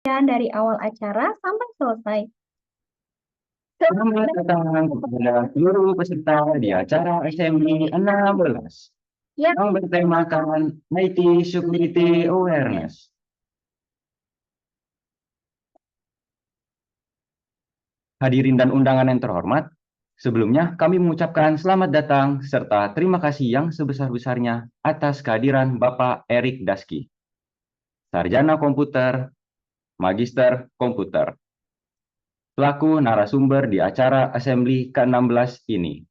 dari awal acara sampai selesai. Selamat datang kepada seluruh peserta di acara Assembly 16 Ya, yang bertemakan IT Security Awareness. Hadirin dan undangan yang terhormat, sebelumnya kami mengucapkan selamat datang serta terima kasih yang sebesar-besarnya atas kehadiran Bapak Erik Daski, Sarjana Komputer, Magister Komputer, selaku narasumber di acara Assembly ke-16 ini.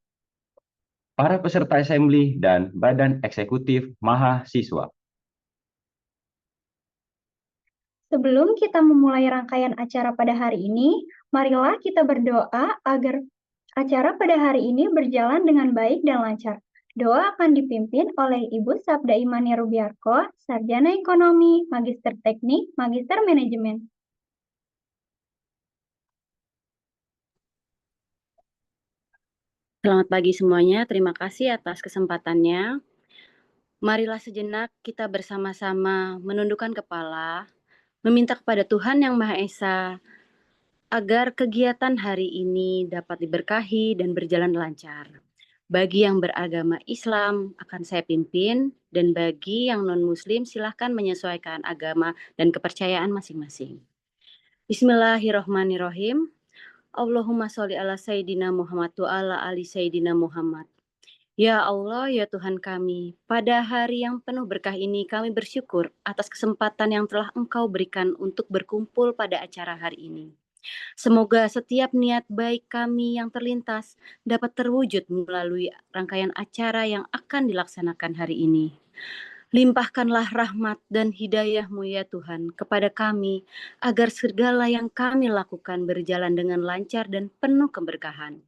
Para peserta Assembly dan Badan Eksekutif Mahasiswa. sebelum kita memulai rangkaian acara pada hari ini, marilah kita berdoa agar acara pada hari ini berjalan dengan baik dan lancar. Doa akan dipimpin oleh Ibu Sabda Imani Rubiarko, Sarjana Ekonomi, Magister Teknik, Magister Manajemen. Selamat pagi semuanya, terima kasih atas kesempatannya. Marilah sejenak kita bersama-sama menundukkan kepala, meminta kepada Tuhan Yang Maha Esa agar kegiatan hari ini dapat diberkahi dan berjalan lancar. Bagi yang beragama Islam akan saya pimpin, dan bagi yang non-Muslim silahkan menyesuaikan agama dan kepercayaan masing-masing. Bismillahirrohmanirrohim. Allahumma sholli ala Sayyidina Muhammad wa ala ali Sayyidina Muhammad. Ya Allah, ya Tuhan kami, pada hari yang penuh berkah ini kami bersyukur atas kesempatan yang telah Engkau berikan untuk berkumpul pada acara hari ini. Semoga setiap niat baik kami yang terlintas dapat terwujud melalui rangkaian acara yang akan dilaksanakan hari ini. Limpahkanlah rahmat dan hidayah-Mu ya Tuhan kepada kami, agar segala yang kami lakukan berjalan dengan lancar dan penuh keberkahan.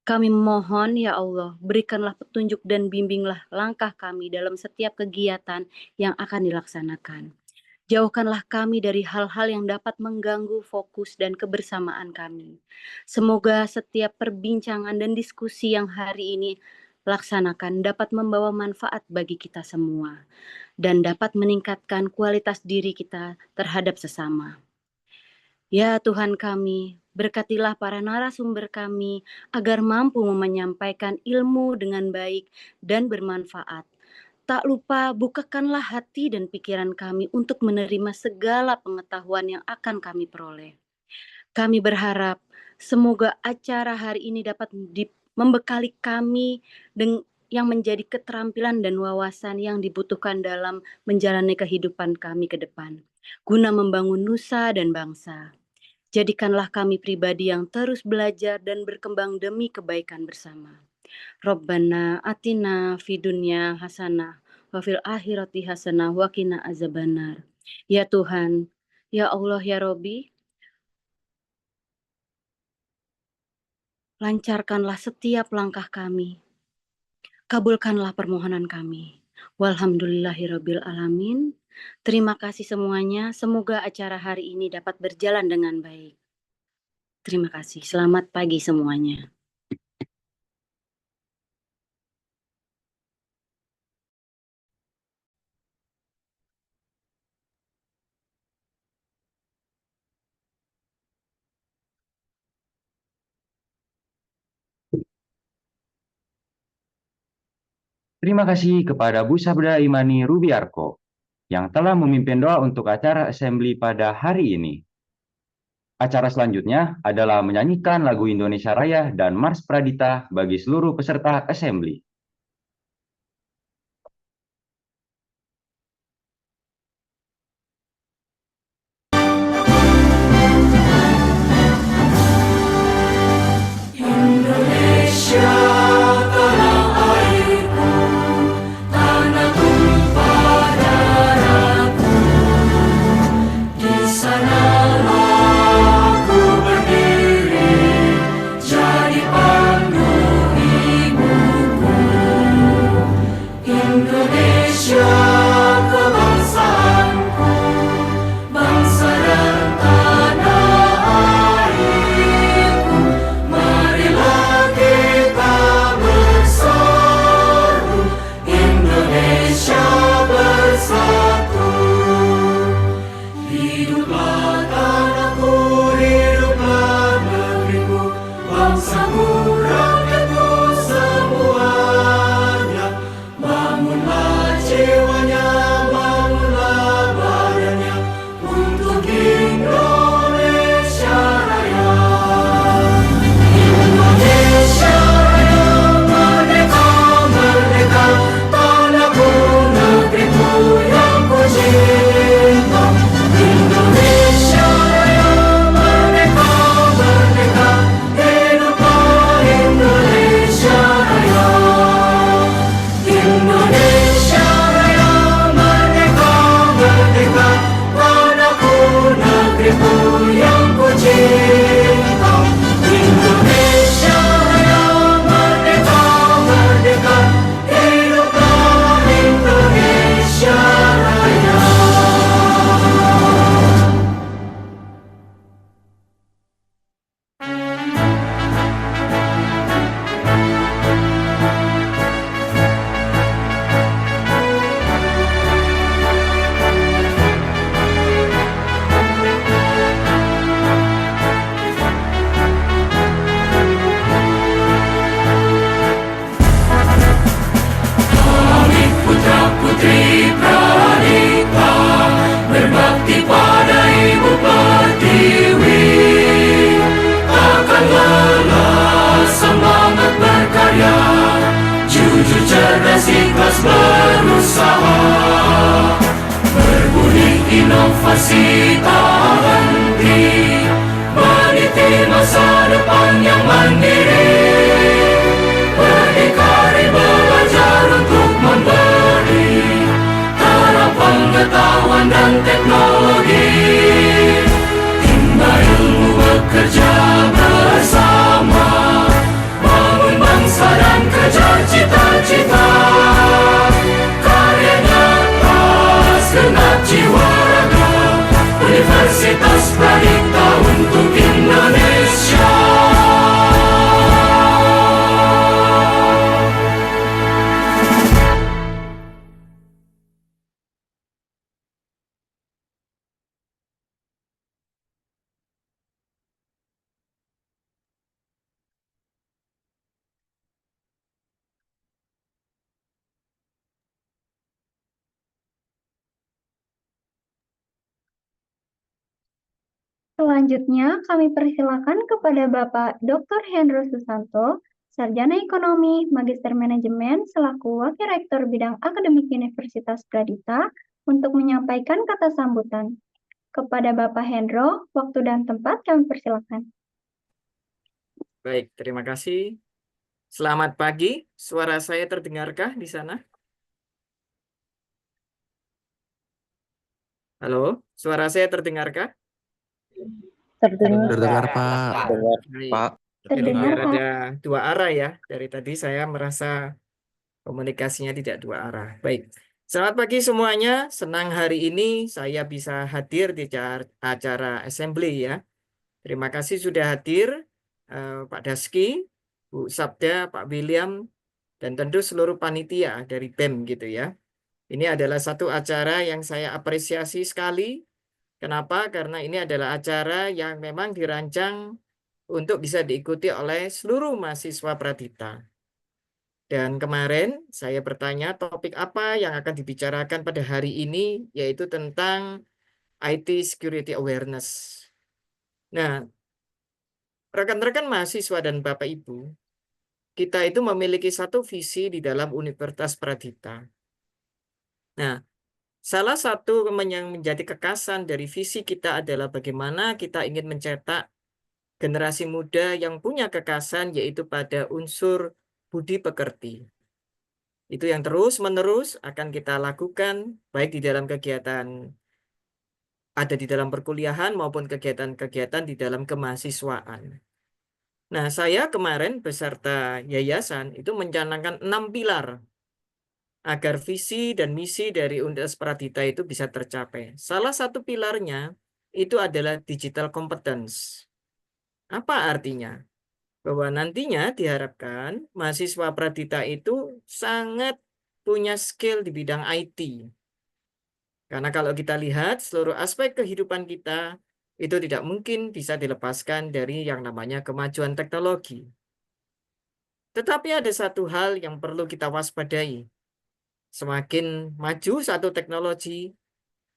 Kami mohon ya Allah, berikanlah petunjuk dan bimbinglah langkah kami dalam setiap kegiatan yang akan dilaksanakan. Jauhkanlah kami dari hal-hal yang dapat mengganggu fokus dan kebersamaan kami. Semoga setiap perbincangan dan diskusi yang hari ini laksanakan dapat membawa manfaat bagi kita semua dan dapat meningkatkan kualitas diri kita terhadap sesama. Ya Tuhan kami, berkatilah para narasumber kami agar mampu menyampaikan ilmu dengan baik dan bermanfaat. Tak lupa bukakanlah hati dan pikiran kami untuk menerima segala pengetahuan yang akan kami peroleh. Kami berharap semoga acara hari ini dapat membekali kami yang menjadi keterampilan dan wawasan yang dibutuhkan dalam menjalani kehidupan kami ke depan, guna membangun nusa dan bangsa. Jadikanlah kami pribadi yang terus belajar dan berkembang demi kebaikan bersama. Rabbana atina fidunya hasanah wa fil akhirati hasanah wa qina azabannar. Ya Tuhan, ya Allah, ya Robbi, lancarkanlah setiap langkah kami. Kabulkanlah permohonan kami. Walhamdulillahirabbil alamin. Terima kasih semuanya. Semoga acara hari ini dapat berjalan dengan baik. Terima kasih. Selamat pagi semuanya. Terima kasih kepada Bu Sabda Imani Rubiarko yang telah memimpin doa untuk acara Assembly pada hari ini. Acara selanjutnya adalah menyanyikan lagu Indonesia Raya dan Mars Pradita bagi seluruh peserta Assembly. Jadi pandu ibuku. Universitas Pradita untuk Indonesia. Selanjutnya, kami persilakan kepada Bapak Dr. Hendro Susanto, Sarjana Ekonomi, Magister Manajemen, selaku Wakil Rektor Bidang Akademik Universitas Pradita, untuk menyampaikan kata sambutan. Kepada Bapak Hendro, waktu dan tempat kami persilakan. Baik, terima kasih. Selamat pagi, suara saya terdengarkah di sana? Halo, suara saya terdengarkah? Terdengar, Pak. Baik. Jadi Terdengar, biar Pak. ada dua arah ya. Dari tadi saya merasa komunikasinya tidak dua arah. Baik. Selamat pagi semuanya. Senang hari ini saya bisa hadir di acara assembly ya. Terima kasih sudah hadir Pak Daski, Bu Sabda, Pak William, dan tentu seluruh panitia dari BEM gitu ya. Ini adalah satu acara yang saya apresiasi sekali. Kenapa? Karena ini adalah acara yang memang dirancang untuk bisa diikuti oleh seluruh mahasiswa Pradita. Dan kemarin saya bertanya topik apa yang akan dibicarakan pada hari ini, yaitu tentang IT Security Awareness. Nah, rekan-rekan mahasiswa dan Bapak Ibu, kita itu memiliki satu visi di dalam Universitas Pradita. Nah, salah satu yang menjadi kekasan dari visi kita adalah bagaimana kita ingin mencetak generasi muda yang punya kekasan, yaitu pada unsur budi pekerti. Itu yang terus-menerus akan kita lakukan, baik di dalam kegiatan ada di dalam perkuliahan maupun kegiatan-kegiatan di dalam kemahasiswaan. Nah, saya kemarin beserta yayasan itu mencanangkan 6 pilar agar visi dan misi dari Universitas Pradita itu bisa tercapai. Salah satu pilarnya itu adalah digital competence. Apa artinya? Bahwa nantinya diharapkan mahasiswa Pradita itu sangat punya skill di bidang IT. Karena kalau kita lihat seluruh aspek kehidupan kita itu tidak mungkin bisa dilepaskan dari yang namanya kemajuan teknologi. Tetapi ada satu hal yang perlu kita waspadai. Semakin maju satu teknologi,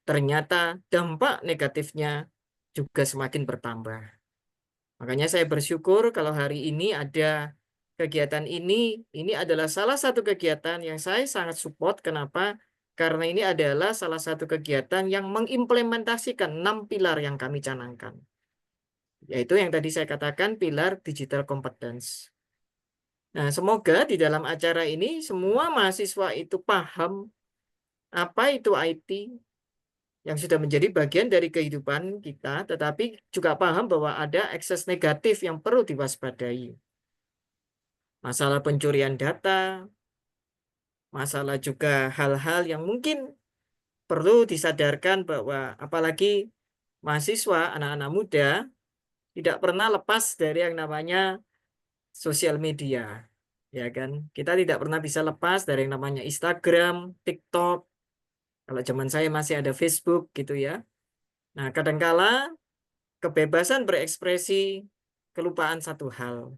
ternyata dampak negatifnya juga semakin bertambah. Makanya saya bersyukur kalau hari ini ada kegiatan ini adalah salah satu kegiatan yang saya sangat support. Kenapa? Karena ini adalah salah satu kegiatan yang mengimplementasikan 6 pilar yang kami canangkan. Yaitu yang tadi saya katakan pilar digital competence. Nah, semoga di dalam acara ini semua mahasiswa itu paham apa itu IT, yang sudah menjadi bagian dari kehidupan kita, tetapi juga paham bahwa ada ekses negatif yang perlu diwaspadai. Masalah pencurian data, masalah juga hal-hal yang mungkin perlu disadarkan bahwa apalagi mahasiswa, anak-anak muda, tidak pernah lepas dari yang namanya sosial media. Ya kan? Kita tidak pernah bisa lepas dari yang namanya Instagram, TikTok. Kalau zaman saya masih ada Facebook gitu ya. Nah, kadangkala kebebasan berekspresi, kelupaan satu hal.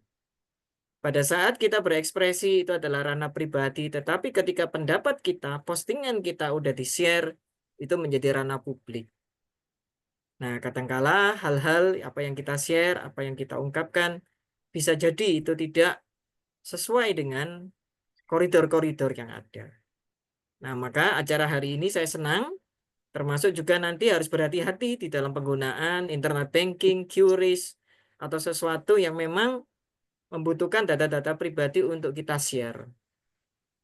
Pada saat kita berekspresi itu adalah ranah pribadi, tetapi ketika pendapat kita, postingan kita udah di-share, itu menjadi ranah publik. Nah, kadangkala hal-hal apa yang kita share, apa yang kita ungkapkan, bisa jadi itu tidak sesuai dengan koridor-koridor yang ada. Nah, maka acara hari ini saya senang, termasuk juga nanti harus berhati-hati di dalam penggunaan internet banking, QRIS, atau sesuatu yang memang membutuhkan data-data pribadi untuk kita share.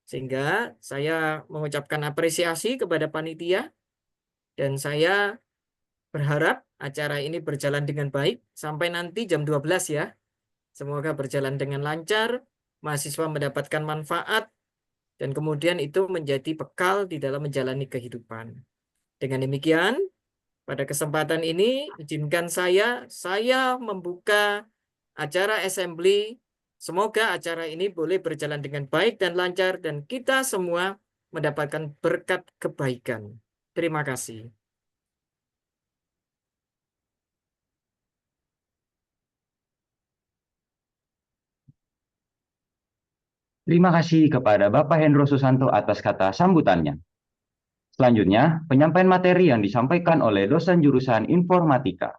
Sehingga saya mengucapkan apresiasi kepada panitia, dan saya berharap acara ini berjalan dengan baik sampai nanti jam 12 ya. Semoga berjalan dengan lancar, mahasiswa mendapatkan manfaat, dan kemudian itu menjadi bekal di dalam menjalani kehidupan. Dengan demikian, Pada kesempatan ini, izinkan saya membuka acara assembly. Semoga acara ini boleh berjalan dengan baik dan lancar, dan kita semua mendapatkan berkat kebaikan. Terima kasih. Terima kasih kepada Bapak Hendro Susanto atas kata sambutannya. Selanjutnya, penyampaian materi yang disampaikan oleh dosen jurusan Informatika.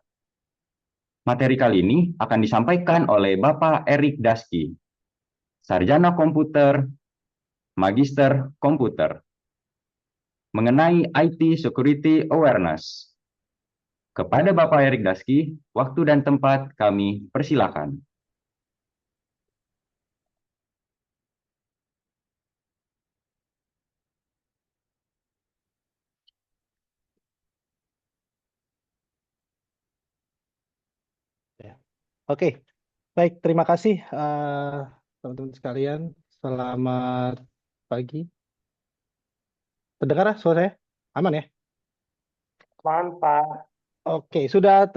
Materi kali ini akan disampaikan oleh Bapak Erik Daski, Sarjana Komputer, Magister Komputer, mengenai IT Security Awareness. Kepada Bapak Erik Daski, waktu dan tempat kami persilakan. Oke, baik. Terima kasih teman-teman sekalian. Selamat pagi. Terdengar suara saya? Aman ya? Mantap. Oke, sudah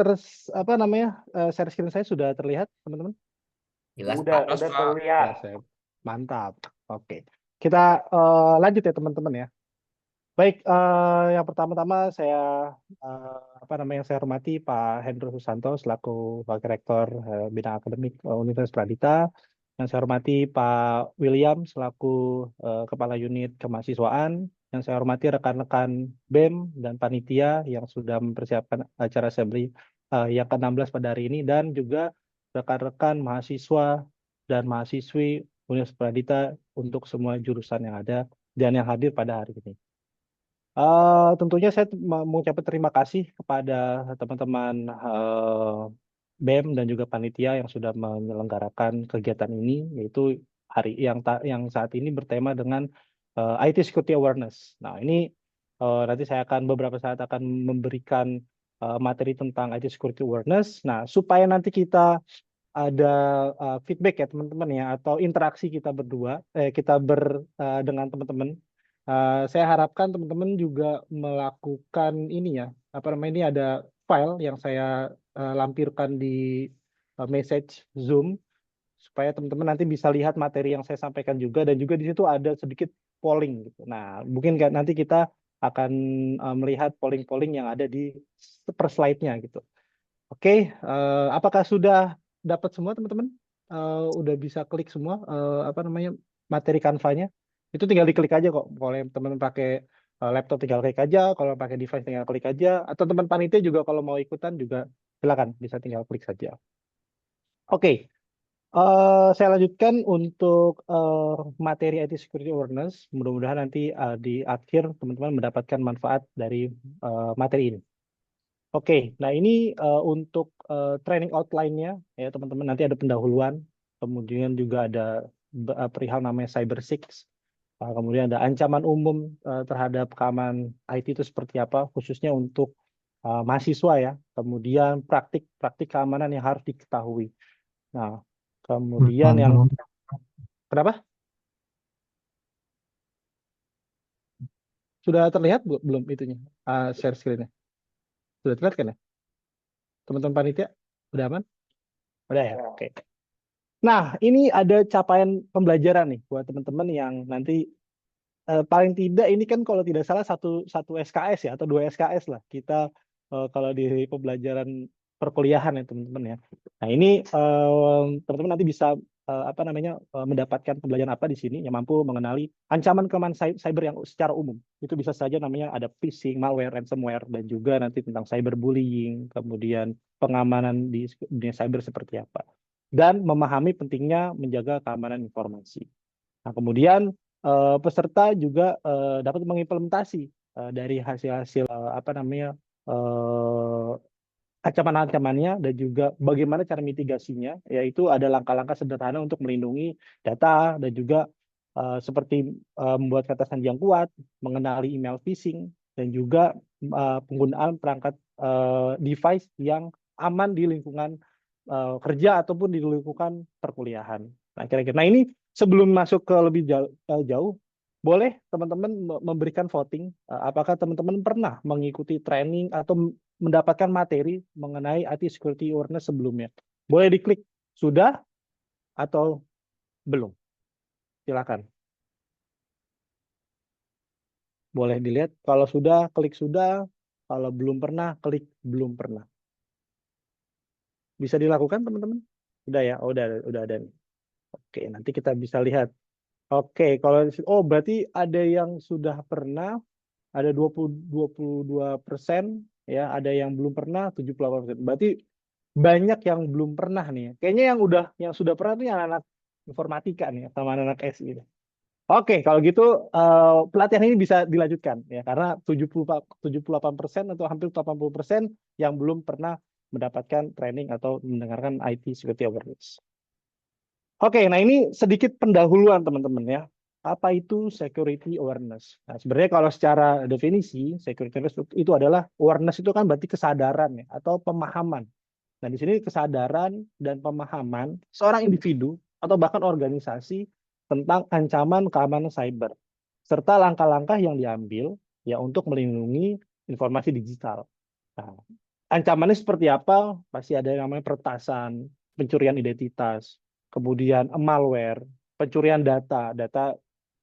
apa namanya? Share screen saya sudah terlihat, teman-teman? Jelas, Udah terlihat. Ya, mantap. Oke. Kita lanjut ya, teman-teman ya. Baik, yang pertama-tama saya saya hormati Pak Hendro Susanto selaku Wakil Rektor Bidang Akademik Universitas Pradita. Yang saya hormati Pak William selaku Kepala Unit Kemahasiswaan. Yang saya hormati rekan-rekan BEM dan panitia yang sudah mempersiapkan acara assembly yang ke-16 pada hari ini, dan juga rekan-rekan mahasiswa dan mahasiswi Universitas Pradita untuk semua jurusan yang ada dan yang hadir pada hari ini. Tentunya saya mengucapkan terima kasih kepada teman-teman BEM dan juga panitia yang sudah menyelenggarakan kegiatan ini, yaitu hari yang saat ini bertema dengan IT Security Awareness. Nah, ini nanti saya akan beberapa saat akan memberikan materi tentang IT Security Awareness. Nah, supaya nanti kita ada feedback ya teman-teman ya, atau interaksi kita berdua, dengan teman-teman. Saya harapkan teman-teman juga melakukan ini ya, ini ada file yang saya lampirkan di message Zoom, supaya teman-teman nanti bisa lihat materi yang saya sampaikan juga, dan juga di situ ada sedikit polling gitu. Nah, mungkin nanti kita akan melihat polling-polling yang ada di per slide-nya gitu. Oke, apakah sudah dapat semua teman-teman? Udah bisa klik semua materi Canva-nya? Itu tinggal diklik aja kok. Kalau teman-teman pakai laptop tinggal klik aja, kalau pakai device tinggal klik aja, atau teman panitia juga kalau mau ikutan juga silakan, bisa tinggal klik saja. Oke, saya lanjutkan untuk materi IT Security Awareness. Mudah-mudahan nanti di akhir teman-teman mendapatkan manfaat dari materi ini. Oke, nah ini untuk training outline-nya ya teman-teman, nanti ada pendahuluan, kemudian juga ada perihal namanya Cyber Six, kemudian ada ancaman umum terhadap keamanan IT itu seperti apa, khususnya untuk mahasiswa ya, kemudian praktik keamanan yang harus diketahui. Nah, kemudian yang kenapa? Sudah terlihat belum itunya share screen-nya? Sudah terlihat kan ya? Teman-teman panitia udah aman? Udah ya, oke. Nah, ini ada capaian pembelajaran nih buat teman-teman yang nanti paling tidak ini kan kalau tidak salah satu SKS ya, atau 2 SKS lah kita kalau di pembelajaran perkuliahan ya teman-teman ya. Nah, ini teman-teman nanti bisa mendapatkan pembelajaran apa di sini yang mampu mengenali ancaman keamanan cyber yang secara umum. Itu bisa saja namanya ada phishing, malware, ransomware, dan juga nanti tentang cyberbullying, kemudian pengamanan di dunia cyber seperti apa, dan memahami pentingnya menjaga keamanan informasi. Nah, kemudian peserta juga dapat mengimplementasi dari hasil-hasil ancaman-ancamannya, dan juga bagaimana cara mitigasinya, yaitu ada langkah-langkah sederhana untuk melindungi data, dan juga seperti membuat kata sandi yang kuat, mengenali email phishing, dan juga penggunaan perangkat device yang aman di lingkungan kerja ataupun di lingkungan perkuliahan. Nah, kira-kira. Nah, ini sebelum masuk ke lebih jauh, boleh teman-teman memberikan voting, apakah teman-teman pernah mengikuti training atau mendapatkan materi mengenai IT security awareness sebelumnya. Boleh diklik sudah atau belum. Silakan. Boleh dilihat, kalau sudah, klik sudah, kalau belum pernah, klik belum pernah. Bisa dilakukan teman-teman? Udah ya, oh, udah ada nih. Oke, nanti kita bisa lihat. Oke, kalau berarti ada yang sudah pernah, ada 22%, ya, ada yang belum pernah 78%. Berarti banyak yang belum pernah nih. Kayaknya yang sudah pernah nih anak-anak informatika nih sama anak-anak SI. Oke, kalau gitu pelatihan ini bisa dilanjutkan ya karena 78% atau hampir 80% yang belum pernah mendapatkan training atau mendengarkan IT security awareness. Oke, nah ini sedikit pendahuluan teman-teman ya. Apa itu security awareness? Nah, sebenarnya kalau secara definisi security awareness itu adalah awareness itu kan berarti kesadaran ya atau pemahaman. Nah, di sini kesadaran dan pemahaman seorang individu atau bahkan organisasi tentang ancaman keamanan cyber serta langkah-langkah yang diambil ya untuk melindungi informasi digital. Nah, ancamannya seperti apa? Pasti ada yang namanya peretasan, pencurian identitas, kemudian malware, pencurian data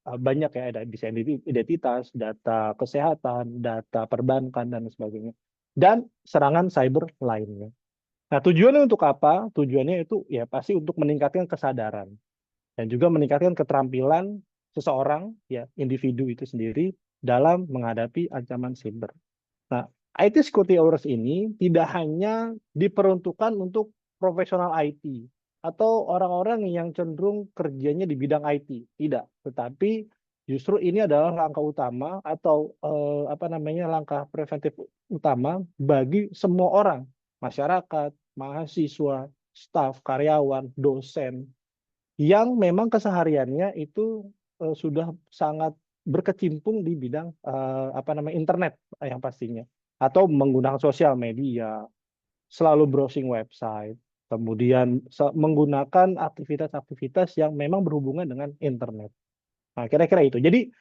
banyak ya, ada bisa identitas, data kesehatan, data perbankan dan sebagainya, dan serangan cyber lainnya. Nah, tujuannya untuk apa? Tujuannya itu ya pasti untuk meningkatkan kesadaran dan juga meningkatkan keterampilan seseorang ya individu itu sendiri dalam menghadapi ancaman cyber. Nah, IT security awareness ini tidak hanya diperuntukkan untuk profesional IT atau orang-orang yang cenderung kerjanya di bidang IT, tidak. Tetapi justru ini adalah langkah utama atau langkah preventif utama bagi semua orang, masyarakat, mahasiswa, staf, karyawan, dosen yang memang kesehariannya itu sudah sangat berkecimpung di bidang internet yang pastinya atau menggunakan sosial media, selalu browsing website, kemudian menggunakan aktivitas-aktivitas yang memang berhubungan dengan internet. Nah, kira-kira itu. Jadi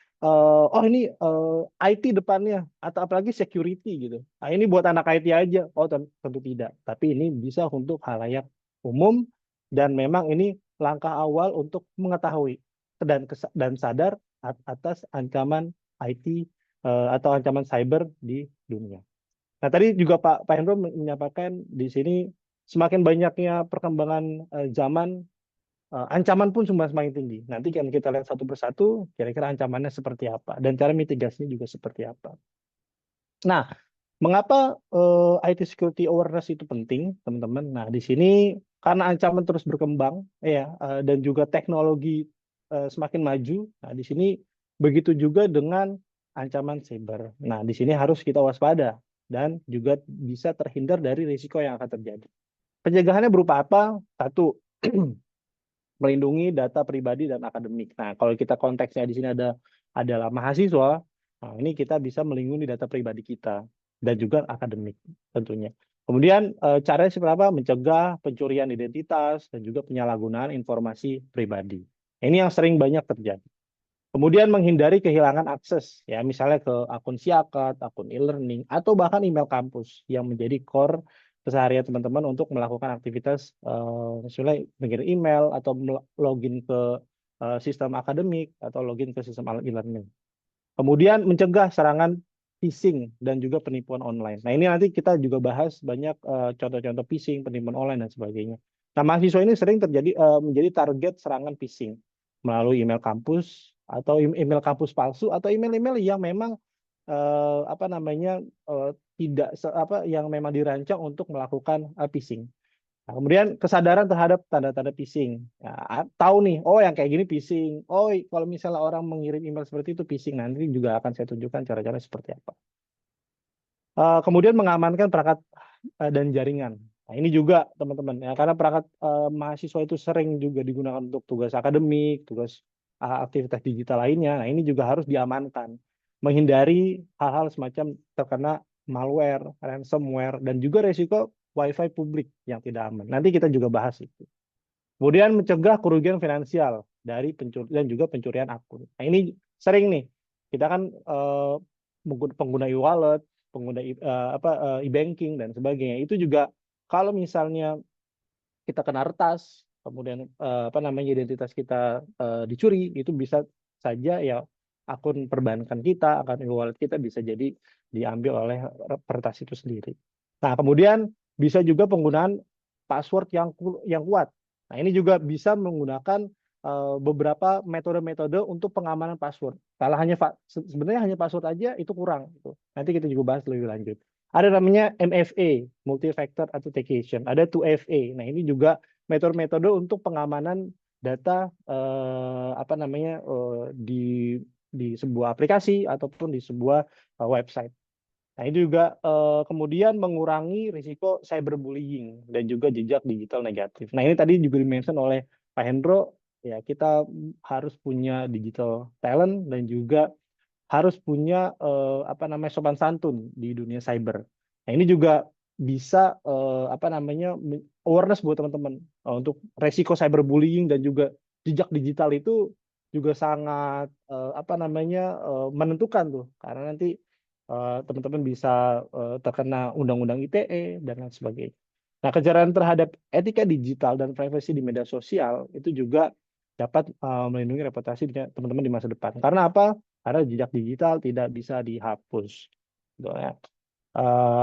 ini IT depannya atau apalagi security gitu. Nah, ini buat anak IT aja. Oh, tentu tidak. Tapi ini bisa untuk halayak umum dan memang ini langkah awal untuk mengetahui dan sadar atas ancaman IT atau ancaman cyber di dunia. Nah, tadi juga Pak Hendro menyampaikan di sini semakin banyaknya perkembangan zaman, ancaman pun semakin tinggi. Nanti kan kita lihat satu persatu, kira-kira ancamannya seperti apa dan cara mitigasinya juga seperti apa. Nah, mengapa IT security awareness itu penting, teman-teman? Nah, di sini karena ancaman terus berkembang, ya, dan juga teknologi semakin maju. Nah, di sini begitu juga dengan ancaman cyber. Nah, di sini harus kita waspada dan juga bisa terhindar dari risiko yang akan terjadi. Pencegahannya berupa apa? Satu, melindungi data pribadi dan akademik. Nah, kalau kita konteksnya di sini adalah mahasiswa, nah ini kita bisa melindungi data pribadi kita dan juga akademik tentunya. Kemudian caranya seperti apa? Mencegah pencurian identitas dan juga penyalahgunaan informasi pribadi. Ini yang sering banyak terjadi. Kemudian menghindari kehilangan akses, ya misalnya ke akun Siakat, akun e-learning, atau bahkan email kampus yang menjadi core keseharian teman-teman untuk melakukan aktivitas misalnya mengirim email atau login ke sistem akademik atau login ke sistem e-learning. Kemudian mencegah serangan phishing dan juga penipuan online. Nah, ini nanti kita juga bahas banyak contoh-contoh phishing, penipuan online dan sebagainya. Nah, mahasiswa ini sering menjadi target serangan phishing melalui email kampus atau email kampus palsu atau email-email yang memang tidak yang memang dirancang untuk melakukan phishing. Nah, kemudian kesadaran terhadap tanda-tanda phishing. Nah, tahu nih, oh yang kayak gini phishing. Oh, kalau misalnya orang mengirim email seperti itu phishing, nanti juga akan saya tunjukkan cara-cara seperti apa. Kemudian mengamankan perangkat dan jaringan. Nah, ini juga teman-teman ya, karena perangkat mahasiswa itu sering juga digunakan untuk tugas akademik, tugas aktivitas digital lainnya. Nah, ini juga harus diamankan, menghindari hal-hal semacam terkena malware, ransomware, dan juga resiko Wi-Fi publik yang tidak aman. Nanti kita juga bahas itu. Kemudian mencegah kerugian finansial dari dan juga pencurian akun. Nah, ini sering nih kita kan pengguna e-wallet, pengguna e-banking dan sebagainya. Itu juga kalau misalnya kita kena retas, kemudian identitas kita dicuri, itu bisa saja ya akun perbankan kita, akun e-wallet kita bisa jadi diambil oleh peretas itu sendiri. Nah, kemudian bisa juga penggunaan password yang kuat. Nah, ini juga bisa menggunakan beberapa metode-metode untuk pengamanan password. Kalau sebenarnya hanya password aja itu kurang. Nanti kita juga bahas lebih lanjut. Ada namanya MFA, multi-factor authentication. Ada 2FA. Nah, ini juga metode-metode untuk pengamanan data di sebuah aplikasi ataupun di sebuah website. Nah, ini juga kemudian mengurangi risiko cyberbullying dan juga jejak digital negatif. Nah, ini tadi juga dimention oleh Pak Hendro, ya kita harus punya digital talent dan juga harus punya sopan santun di dunia cyber. Nah, ini juga bisa awareness buat teman-teman untuk resiko cyberbullying dan juga jejak digital itu juga sangat menentukan tuh, karena nanti teman-teman bisa terkena undang-undang ITE dan lain sebagainya. Nah, kejaran terhadap etika digital dan privasi di media sosial itu juga dapat melindungi reputasi teman-teman di masa depan. Karena apa? Karena jejak digital tidak bisa dihapus. Gitu ya.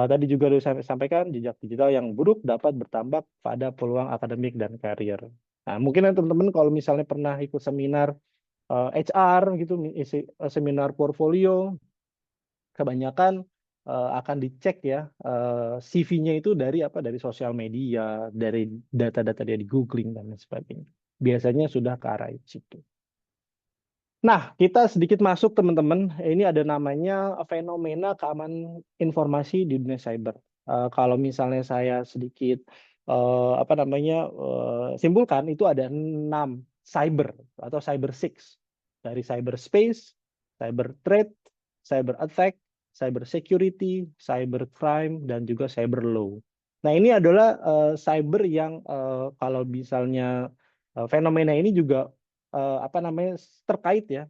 Tadi juga sudah saya sampaikan, jejak digital yang buruk dapat bertambah pada peluang akademik dan karier. Nah, mungkin teman-teman kalau misalnya pernah ikut seminar HR gitu, seminar portfolio, kebanyakan akan dicek ya CV-nya itu dari sosial media, dari data-data dia di googling dan lain sebagainya. Biasanya sudah ke arah situ. Nah, kita sedikit masuk teman-teman. Ini ada namanya fenomena keamanan informasi di dunia cyber. Kalau misalnya saya sedikit simpulkan, itu ada 6 cyber atau cyber six, dari cyberspace, cyber threat, cyber attack, cyber security, cyber crime, dan juga cyber law. Nah, ini adalah cyber yang kalau misalnya fenomena ini juga terkait ya.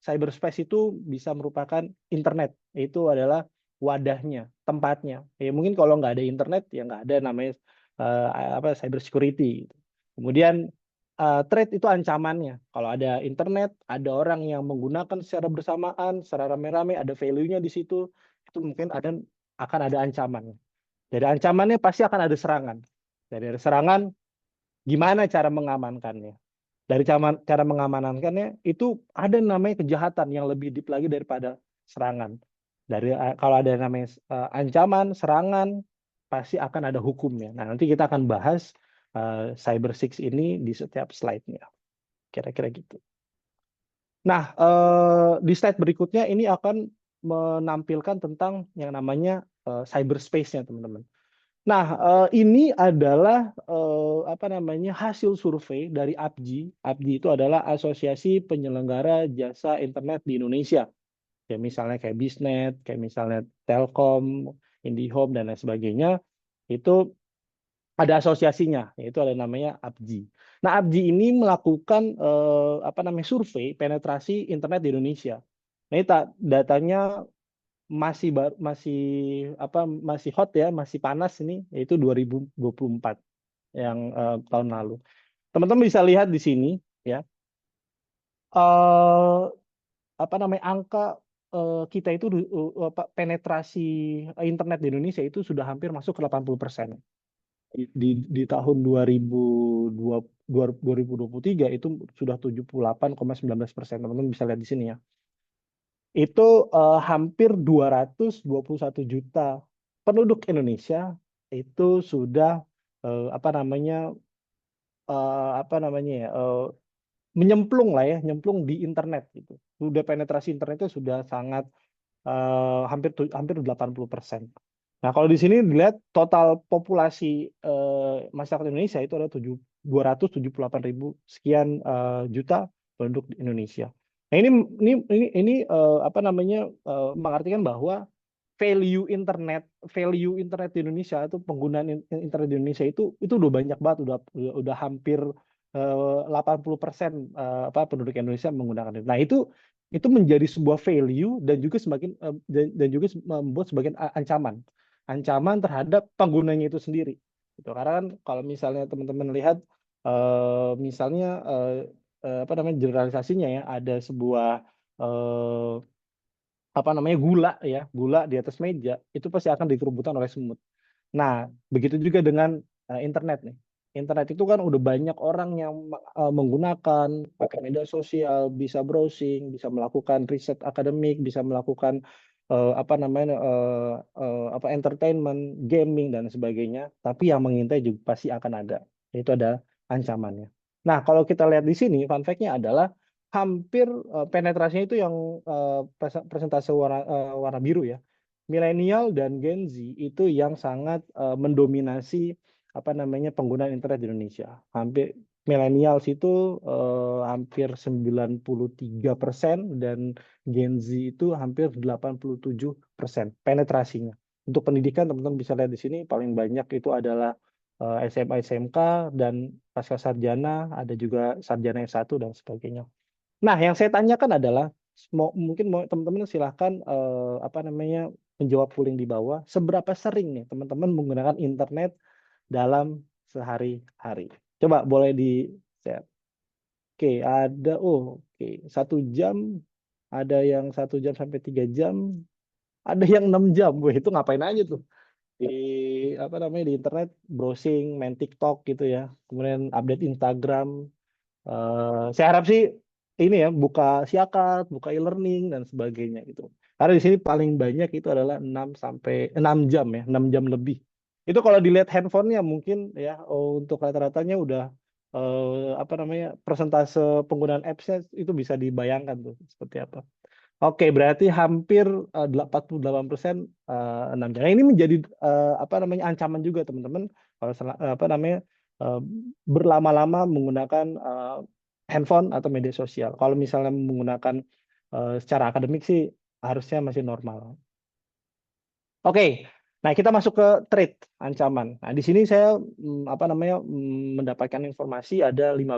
Cyberspace itu bisa merupakan internet, itu adalah wadahnya, tempatnya. Ya mungkin kalau nggak ada internet ya nggak ada namanya cyber security. Kemudian threat itu ancamannya. Kalau ada internet, ada orang yang menggunakan secara bersamaan, secara rame-rame, ada value-nya di situ, itu mungkin akan ada ancaman. Dari ancamannya pasti akan ada serangan. Dari serangan, gimana cara mengamankannya? Dari cara mengamankannya itu ada namanya kejahatan yang lebih deep lagi daripada serangan. Kalau ada namanya ancaman, serangan, pasti akan ada hukumnya. Nah, nanti kita akan bahas Cyber Six ini di setiap slide-nya. Kira-kira gitu. Nah, di slide berikutnya ini akan menampilkan tentang yang namanya cyberspace-nya, teman-teman. Nah, ini adalah hasil survei dari APJI. APJI itu adalah Asosiasi Penyelenggara Jasa Internet di Indonesia. Ya, misalnya kayak Bisnet, kayak misalnya Telkom, IndiHome dan lain sebagainya. Itu ada asosiasinya, yaitu ada namanya APJI. Nah, APJI ini melakukan survei penetrasi internet di Indonesia. Nah, ini datanya masih hot ya, masih panas ini, yaitu 2024 yang tahun lalu. Teman-teman bisa lihat di sini ya. Angka kita itu penetrasi internet di Indonesia itu sudah hampir masuk ke 80%. Di tahun 2023 itu sudah 78,19%. Teman-teman bisa lihat di sini ya. Itu hampir 221 juta penduduk Indonesia itu sudah nyemplung di internet gitu. Sudah penetrasi internetnya sudah sangat hampir 80%. Nah, kalau di sini dilihat total populasi masyarakat Indonesia itu ada 278.000 sekian juta penduduk di Indonesia. Nah, ini mengartikan bahwa value internet di Indonesia atau penggunaan internet di Indonesia itu udah banyak banget, udah hampir 80% penduduk Indonesia menggunakan itu. Nah, itu itu menjadi sebuah value dan juga dan juga membuat sebagian ancaman terhadap penggunanya itu sendiri. Gitu. Karena kan kalau misalnya teman-teman lihat misalnya apa namanya generalisasinya ya, ada sebuah apa namanya gula di atas meja itu pasti akan dikerubutan oleh semut. Nah, begitu juga dengan internet nih. Internet itu kan udah banyak orang yang menggunakan pakai media sosial, bisa browsing, bisa melakukan riset akademik, bisa melakukan apa namanya apa entertainment, gaming dan sebagainya. Tapi yang mengintai juga pasti akan ada, yaitu ada ancamannya. Nah, kalau kita lihat di sini, fun fact-nya adalah hampir penetrasinya itu yang persentase warna biru ya. Milenial dan Gen Z itu yang sangat mendominasi apa namanya penggunaan internet di Indonesia. Hampir milenial itu hampir 93% dan Gen Z itu hampir 87% penetrasinya. Untuk pendidikan teman-teman bisa lihat di sini paling banyak itu adalah SMA, SMK dan pasca sarjana, ada juga sarjana S1 dan sebagainya. Nah, yang saya tanyakan adalah mungkin teman-teman silahkan apa namanya menjawab polling di bawah. Seberapa sering nih teman-teman menggunakan internet dalam sehari-hari? Coba boleh di share. Oke, ada oke 1 jam, ada yang 1 jam sampai 3 jam, ada yang 6 jam. Wah, itu ngapain aja tuh? Di apa namanya di internet browsing, main TikTok gitu ya. Kemudian update Instagram. Saya harap sih ini ya buka Siakat, buka e-learning dan sebagainya gitu. Karena di sini paling banyak itu adalah 6 jam ya, 6 jam lebih. Itu kalau dilihat handphonenya mungkin ya untuk rata-ratanya udah apa namanya persentase penggunaan apps-nya itu bisa dibayangkan tuh seperti apa. Oke, berarti hampir 48% 6 jam. Nah, ini menjadi apa namanya ancaman juga teman-teman kalau apa namanya berlama-lama menggunakan handphone atau media sosial. Kalau misalnya menggunakan secara akademik sih harusnya masih normal. Oke, nah kita masuk ke threat ancaman. Nah, di sini saya apa namanya mendapatkan informasi ada 15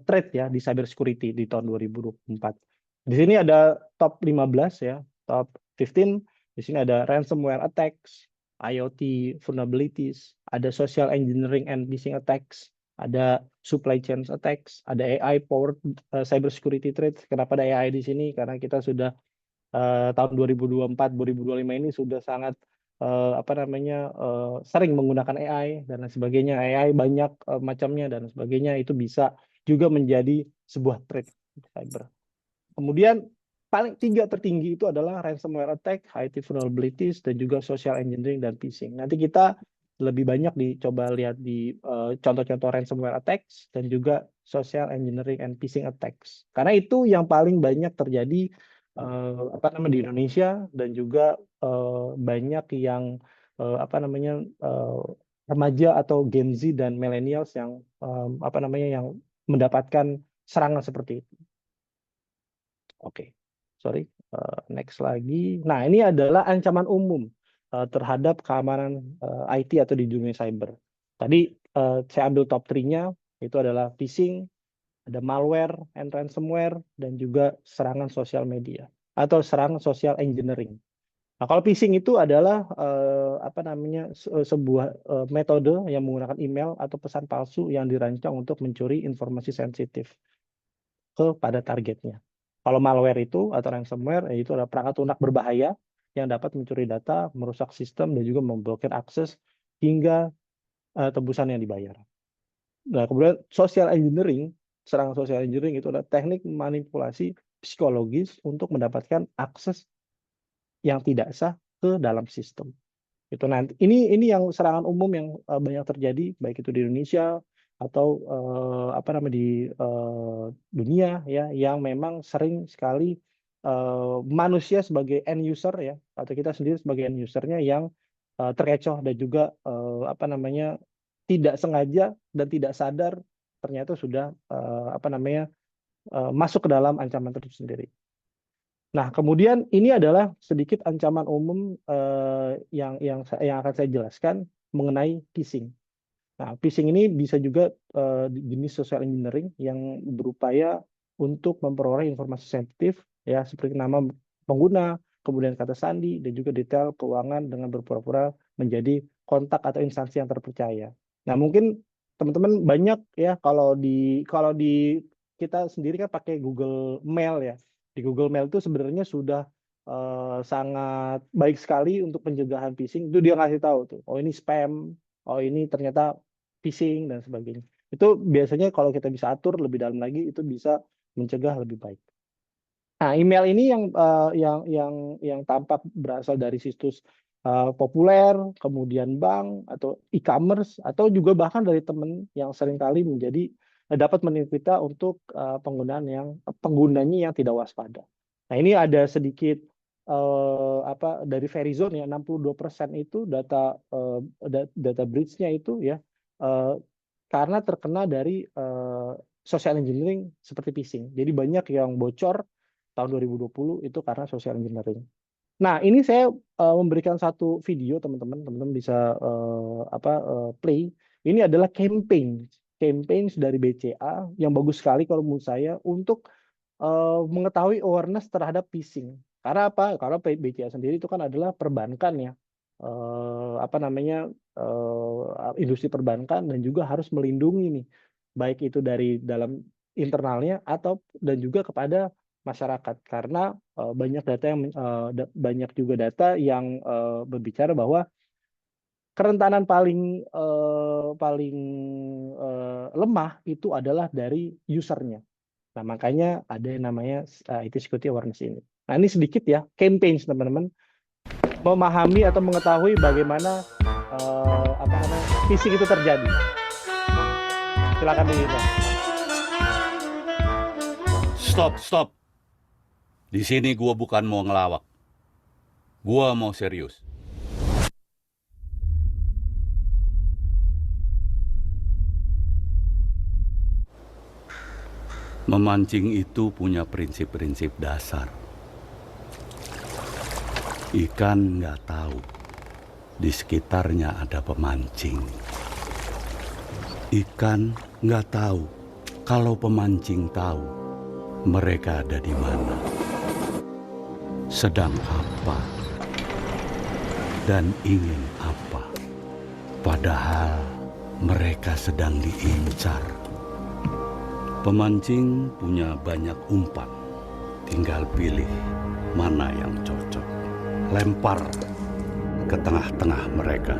threat ya di cybersecurity di tahun 2024. Di sini ada top 15 ya, top 15. Di sini ada ransomware attacks, IoT vulnerabilities, ada social engineering and phishing attacks, ada supply chain attacks, ada AI powered cybersecurity threats. Kenapa ada AI di sini? Karena kita sudah tahun 2024 2025 ini sudah sangat apa namanya sering menggunakan AI dan lain sebagainya. AI banyak macamnya dan sebagainya, itu bisa juga menjadi sebuah threat cyber. Kemudian paling 3 tertinggi itu adalah ransomware attack, IT vulnerabilities dan juga social engineering dan phishing. Nanti kita lebih banyak dicoba lihat di contoh-contoh ransomware attacks dan juga social engineering and phishing attacks. Karena itu yang paling banyak terjadi apa namanya di Indonesia dan juga banyak yang apa namanya remaja atau Gen Z dan millennials yang apa namanya yang mendapatkan serangan seperti itu. Oke, sorry, next lagi. Nah, ini adalah ancaman umum terhadap keamanan IT atau di dunia cyber. Tadi saya ambil top 3-nya, itu adalah phishing, ada malware and ransomware, dan juga serangan sosial media atau serangan social engineering. Nah, kalau phishing itu adalah apa namanya sebuah metode yang menggunakan email atau pesan palsu yang dirancang untuk mencuri informasi sensitif kepada targetnya. Kalau malware itu atau ransomware itu adalah perangkat lunak berbahaya yang dapat mencuri data, merusak sistem dan juga memblokir akses hingga tebusan yang dibayar. Nah, kemudian social engineering, serangan social engineering itu adalah teknik manipulasi psikologis untuk mendapatkan akses yang tidak sah ke dalam sistem. Itu nanti ini yang serangan umum yang banyak terjadi baik itu di Indonesia atau apa namanya di dunia ya yang memang sering sekali manusia sebagai end user ya atau kita sendiri sebagai end usernya yang terkecoh dan juga apa namanya tidak sengaja dan tidak sadar ternyata sudah apa namanya masuk ke dalam ancaman itu sendiri. Nah, kemudian ini adalah sedikit ancaman umum yang akan saya jelaskan mengenai phishing. Nah, phishing ini bisa juga jenis social engineering yang berupaya untuk memperoleh informasi sensitif ya seperti nama pengguna, kemudian kata sandi dan juga detail keuangan dengan berpura-pura menjadi kontak atau instansi yang terpercaya. Nah, mungkin teman-teman banyak ya kalau di kita sendiri kan pakai Google Mail ya. Di Google Mail itu sebenarnya sudah sangat baik sekali untuk pencegahan phishing. Itu dia ngasih tahu tuh, oh ini spam, oh ini ternyata phishing dan sebagainya. Itu biasanya kalau kita bisa atur lebih dalam lagi itu bisa mencegah lebih baik. Nah, email ini yang tampak berasal dari situs populer, kemudian bank atau e-commerce atau juga bahkan dari teman yang seringkali dapat menipu kita untuk penggunanya yang tidak waspada. Nah, ini ada sedikit dari Verizon ya 62% itu data breach-nya itu ya karena terkena dari social engineering seperti phishing. Jadi banyak yang bocor tahun 2020 itu karena social engineering. Nah, ini saya memberikan satu video teman-teman bisa play. Ini adalah campaign dari BCA yang bagus sekali kalau menurut saya untuk mengetahui awareness terhadap phishing. Karena apa? Karena BCA sendiri itu kan adalah perbankan ya. Industri perbankan dan juga harus melindungi nih baik itu dari dalam internalnya dan juga kepada masyarakat karena banyak juga data yang berbicara bahwa kerentanan paling lemah itu adalah dari usernya. Nah, makanya ada yang namanya IT Security Awareness ini. Nah, ini sedikit ya campaign teman-teman memahami atau mengetahui bagaimana phishing itu terjadi. Silakan dilihat. Stop. Di sini gua bukan mau ngelawak. Gua mau serius. Memancing itu punya prinsip-prinsip dasar. Ikan nggak tahu di sekitarnya ada pemancing. Ikan nggak tahu kalau pemancing tahu mereka ada di mana, sedang apa, dan ingin apa. Padahal mereka sedang diincar. Pemancing punya banyak umpan, tinggal pilih mana yang cocok. Lempar ke tengah-tengah mereka.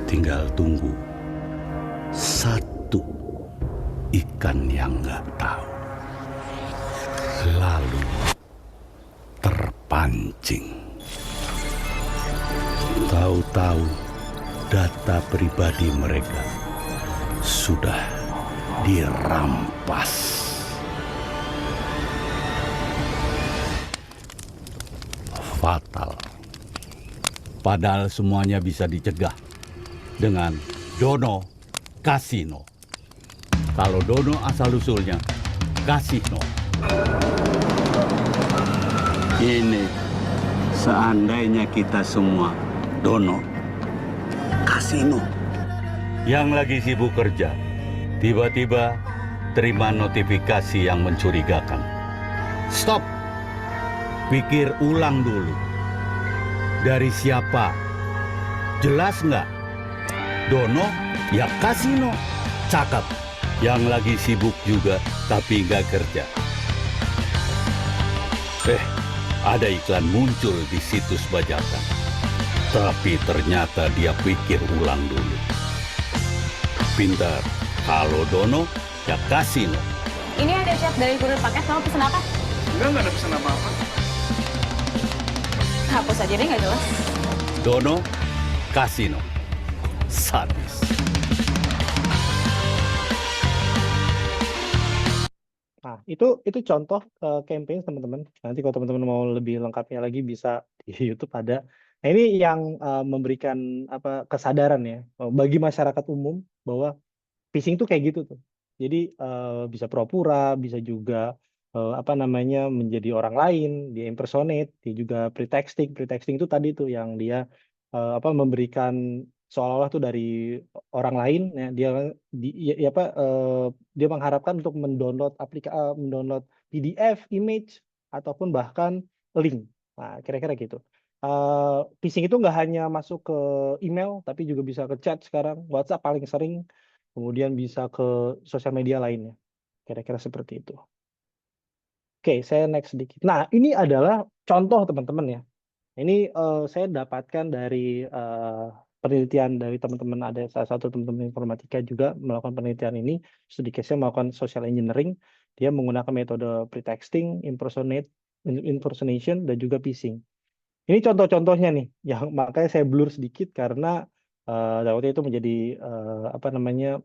Tinggal tunggu satu ikan yang nggak tahu, lalu terpancing. Tahu-tahu data pribadi mereka sudah dirampas. Fatal. Padahal semuanya bisa dicegah dengan Dono Kasino. Kalau Dono asal-usulnya Kasino. Ini seandainya kita semua Dono Kasino. Yang lagi sibuk kerja, tiba-tiba terima notifikasi yang mencurigakan. Stop. Pikir ulang dulu. Dari siapa? Jelas nggak? Dono ya Kasino. Cakep. Yang lagi sibuk juga tapi nggak kerja. Ada iklan muncul di situs bajakan. Tapi ternyata dia pikir ulang dulu. Pintar. Kalau Dono, ya Kasino. Ini ada chat dari kurir paket, kamu pesen apa? Enggak ada pesan apa-apa. Hapus aja deh, nggak jelas. Dono, Kasino. Sadis. Nah, itu contoh campaign teman-teman. Nanti kalau teman-teman mau lebih lengkapnya lagi bisa di YouTube ada. Nah, ini yang memberikan kesadaran ya bagi masyarakat umum bahwa phishing tuh kayak gitu tuh. Jadi bisa pura-pura, bisa juga apa namanya menjadi orang lain, dia impersonate, dia juga pretexting. Pretexting itu tadi tuh yang dia apa memberikan seolah-olah tuh dari orang lain ya dia mengharapkan untuk mendownload PDF, image ataupun bahkan link. Nah, kira-kira gitu. Phishing itu nggak hanya masuk ke email, tapi juga bisa ke chat sekarang, WhatsApp paling sering, kemudian bisa ke sosial media lainnya. Kira-kira seperti itu. Oke, saya next sedikit. Nah, ini adalah contoh teman-teman ya. Ini saya dapatkan dari penelitian dari teman-teman, ada salah satu teman-teman informatika juga melakukan penelitian ini. Studi case-nya melakukan social engineering. Dia menggunakan metode pretexting, impersonation, dan juga phishing. Ini contoh-contohnya nih, yang makanya saya blur sedikit karena waktu itu menjadi apa namanya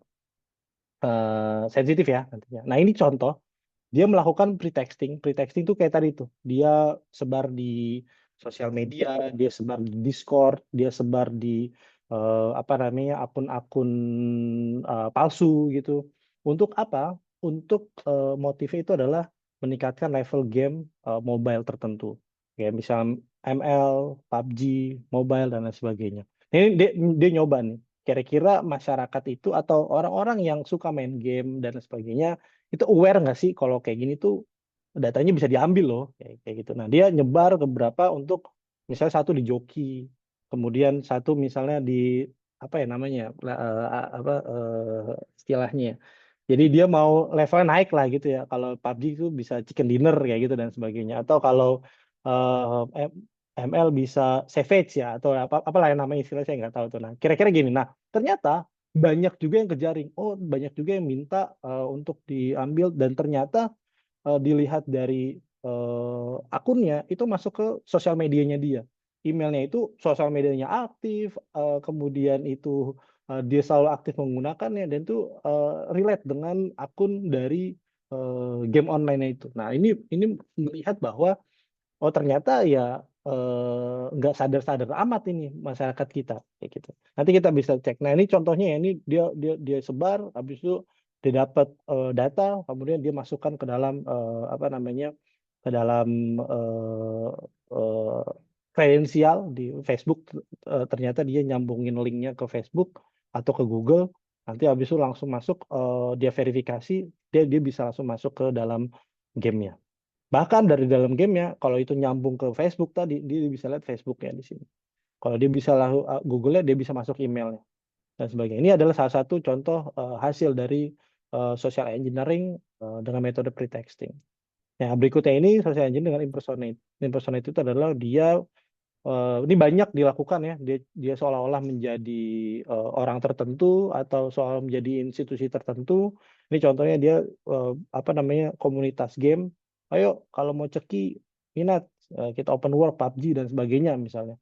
sensitif ya nantinya. Nah, ini contoh. Dia melakukan pretexting. Pretexting itu kayak tadi tuh. Dia sebar di sosial media, dia sebar di Discord, dia sebar di apa namanya akun-akun palsu gitu. Untuk apa? Untuk motifnya itu adalah meningkatkan level game mobile tertentu. Kayak misal ML, PUBG, mobile dan lain sebagainya. Ini dia nyoba nih. Kira-kira masyarakat itu atau orang-orang yang suka main game dan lain sebagainya itu aware nggak sih kalau kayak gini tuh datanya bisa diambil loh kayak gitu. Nah, dia nyebar ke beberapa untuk misalnya satu di joki, kemudian satu misalnya di apa ya namanya istilahnya. Jadi dia mau levelnya naik lah gitu ya. Kalau PUBG itu bisa chicken dinner kayak gitu dan sebagainya. Atau kalau ML bisa savage ya atau apalah yang namanya istilah saya nggak tahu tuh. Nah, kira-kira gini. Nah, ternyata banyak juga yang kejaring. Oh, banyak juga yang minta untuk diambil dan ternyata dilihat dari akunnya itu masuk ke sosial medianya dia. Emailnya itu sosial medianya aktif, kemudian itu dia selalu aktif menggunakannya dan itu relate dengan akun dari game online itu. Nah, ini melihat bahwa oh ternyata ya nggak sadar-sadar amat ini masyarakat kita kayak gitu. Nanti kita bisa cek. Nah, ini contohnya ya, ini dia sebar, habis itu dia dapat data, kemudian dia masukkan ke dalam apa namanya ke dalam kredensial di Facebook. Ternyata dia nyambungin linknya ke Facebook atau ke Google. Nanti habis itu langsung masuk dia verifikasi, dia bisa langsung masuk ke dalam gamenya. Bahkan dari dalam gamenya, kalau itu nyambung ke Facebook tadi, dia bisa lihat Facebooknya di sini. Kalau dia bisa Google-nya, dia bisa masuk emailnya dan sebagainya. Ini adalah salah satu contoh hasil dari social engineering dengan metode pretexting. Nah, berikutnya ini social engineering dengan impersonate. Impersonate itu adalah dia ini banyak dilakukan ya. Dia seolah-olah menjadi orang tertentu atau seolah menjadi institusi tertentu. Ini contohnya dia apa namanya komunitas game. Ayo kalau mau ceki minat kita open world PUBG dan sebagainya misalnya.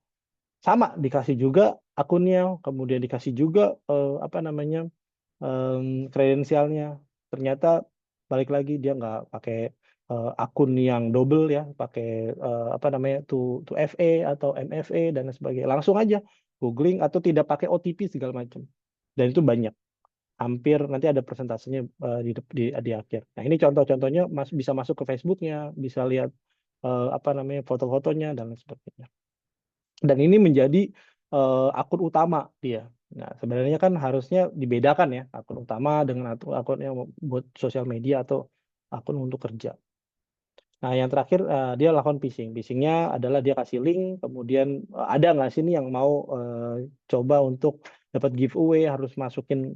Sama dikasih juga akunnya, kemudian dikasih juga apa namanya kredensialnya. Ternyata balik lagi dia nggak pakai akun yang double ya, pakai apa namanya to FA atau MFA dan sebagainya. Langsung aja googling atau tidak pakai OTP segala macam. Dan itu banyak. Hampir nanti ada persentasenya di akhir. Nah, ini contoh-contohnya bisa masuk ke Facebooknya, bisa lihat apa namanya foto-fotonya dan lain sebagainya. Dan ini menjadi akun utama dia. Nah, sebenarnya kan harusnya dibedakan ya akun utama dengan akun yang buat sosial media atau akun untuk kerja. Nah, yang terakhir dia lakukan phishing. Phishingnya adalah dia kasih link, kemudian ada nggak sih ini yang mau coba untuk dapat giveaway, harus masukin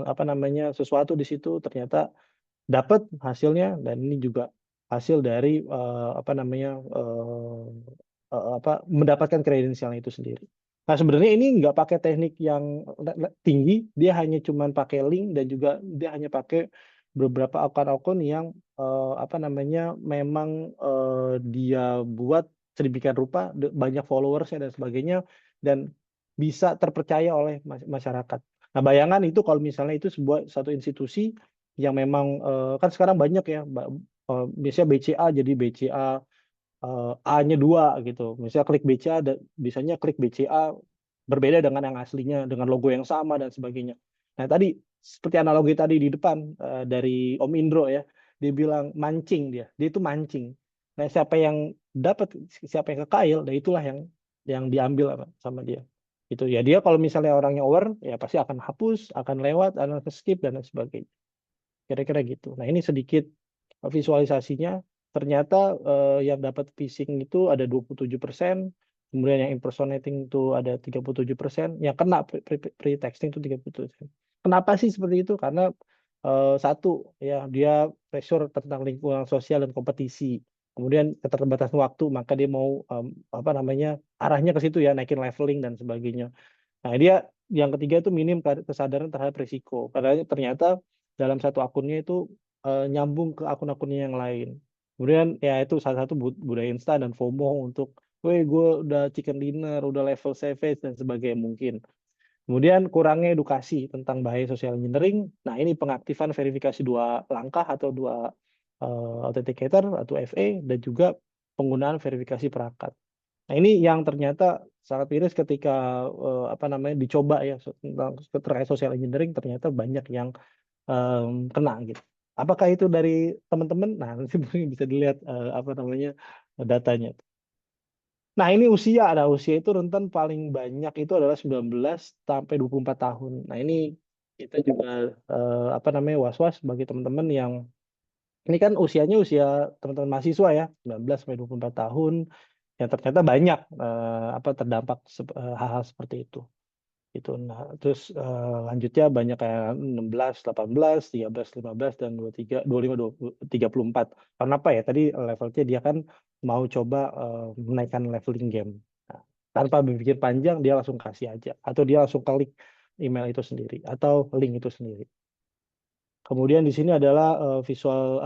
apa namanya sesuatu di situ. Ternyata dapat hasilnya dan ini juga hasil dari apa namanya apa mendapatkan kredensialnya itu sendiri. Nah, sebenarnya ini nggak pakai teknik yang tinggi, dia hanya cuman pakai link dan juga dia hanya pakai beberapa akun-akun yang apa namanya memang dia buat sedemikian rupa banyak followersnya dan sebagainya dan bisa terpercaya oleh masyarakat. Nah, bayangan itu kalau misalnya itu satu institusi yang memang kan sekarang banyak ya, biasanya BCA jadi BCA A-nya 2 gitu. Misalnya klik BCA, biasanya klik BCA berbeda dengan yang aslinya, dengan logo yang sama dan sebagainya. Nah, tadi seperti analogi tadi di depan dari Om Indro ya, dia bilang mancing dia itu mancing. Nah, siapa yang kekail, nah itulah yang diambil sama dia. Itu ya, dia kalau misalnya orangnya over ya pasti akan hapus, akan lewat, akan skip dan lain sebagainya. Kira-kira gitu. Nah, ini sedikit visualisasinya. Ternyata yang dapat phishing itu ada 27%, kemudian yang impersonating itu ada 37%, yang kena pre-texting itu 37%. Kenapa sih seperti itu? Karena satu ya, dia pressure tentang lingkungan sosial dan kompetisi. Kemudian keterbatasan waktu, maka dia mau arahnya ke situ ya, naikin leveling dan sebagainya. Nah, dia yang ketiga itu minim kesadaran terhadap risiko. Karena ternyata dalam satu akunnya itu nyambung ke akun-akunnya yang lain. Kemudian ya itu salah satu budaya instan dan FOMO untuk, weh gue udah chicken dinner, udah level savage dan sebagainya mungkin. Kemudian kurangnya edukasi tentang bahaya social engineering. Nah, ini pengaktifan verifikasi 2 langkah atau 2 authenticator atau FA, dan juga penggunaan verifikasi perangkat. Nah, ini yang ternyata sangat miris ketika dicoba ya tentang terkait social engineering, ternyata banyak yang kena gitu. Apakah itu dari teman-teman? Nah, nanti mungkin bisa dilihat datanya. Nah, ini usia. Nah, usia itu rentan paling banyak itu adalah 19 sampai 24 tahun. Nah, ini kita juga was-was bagi teman-teman yang ini kan usianya usia teman-teman mahasiswa ya, 19 sampai 24 tahun, yang ternyata banyak terdampak hal-hal seperti itu. Nah, terus lanjutnya banyak kayak 16, 18, 13, 15 dan 23, 25, 34. Karena apa ya? Tadi levelnya dia kan mau coba menaikkan leveling game. Nah, tanpa berpikir panjang dia langsung kasih aja, atau dia langsung klik email itu sendiri atau link itu sendiri. Kemudian di sini adalah visual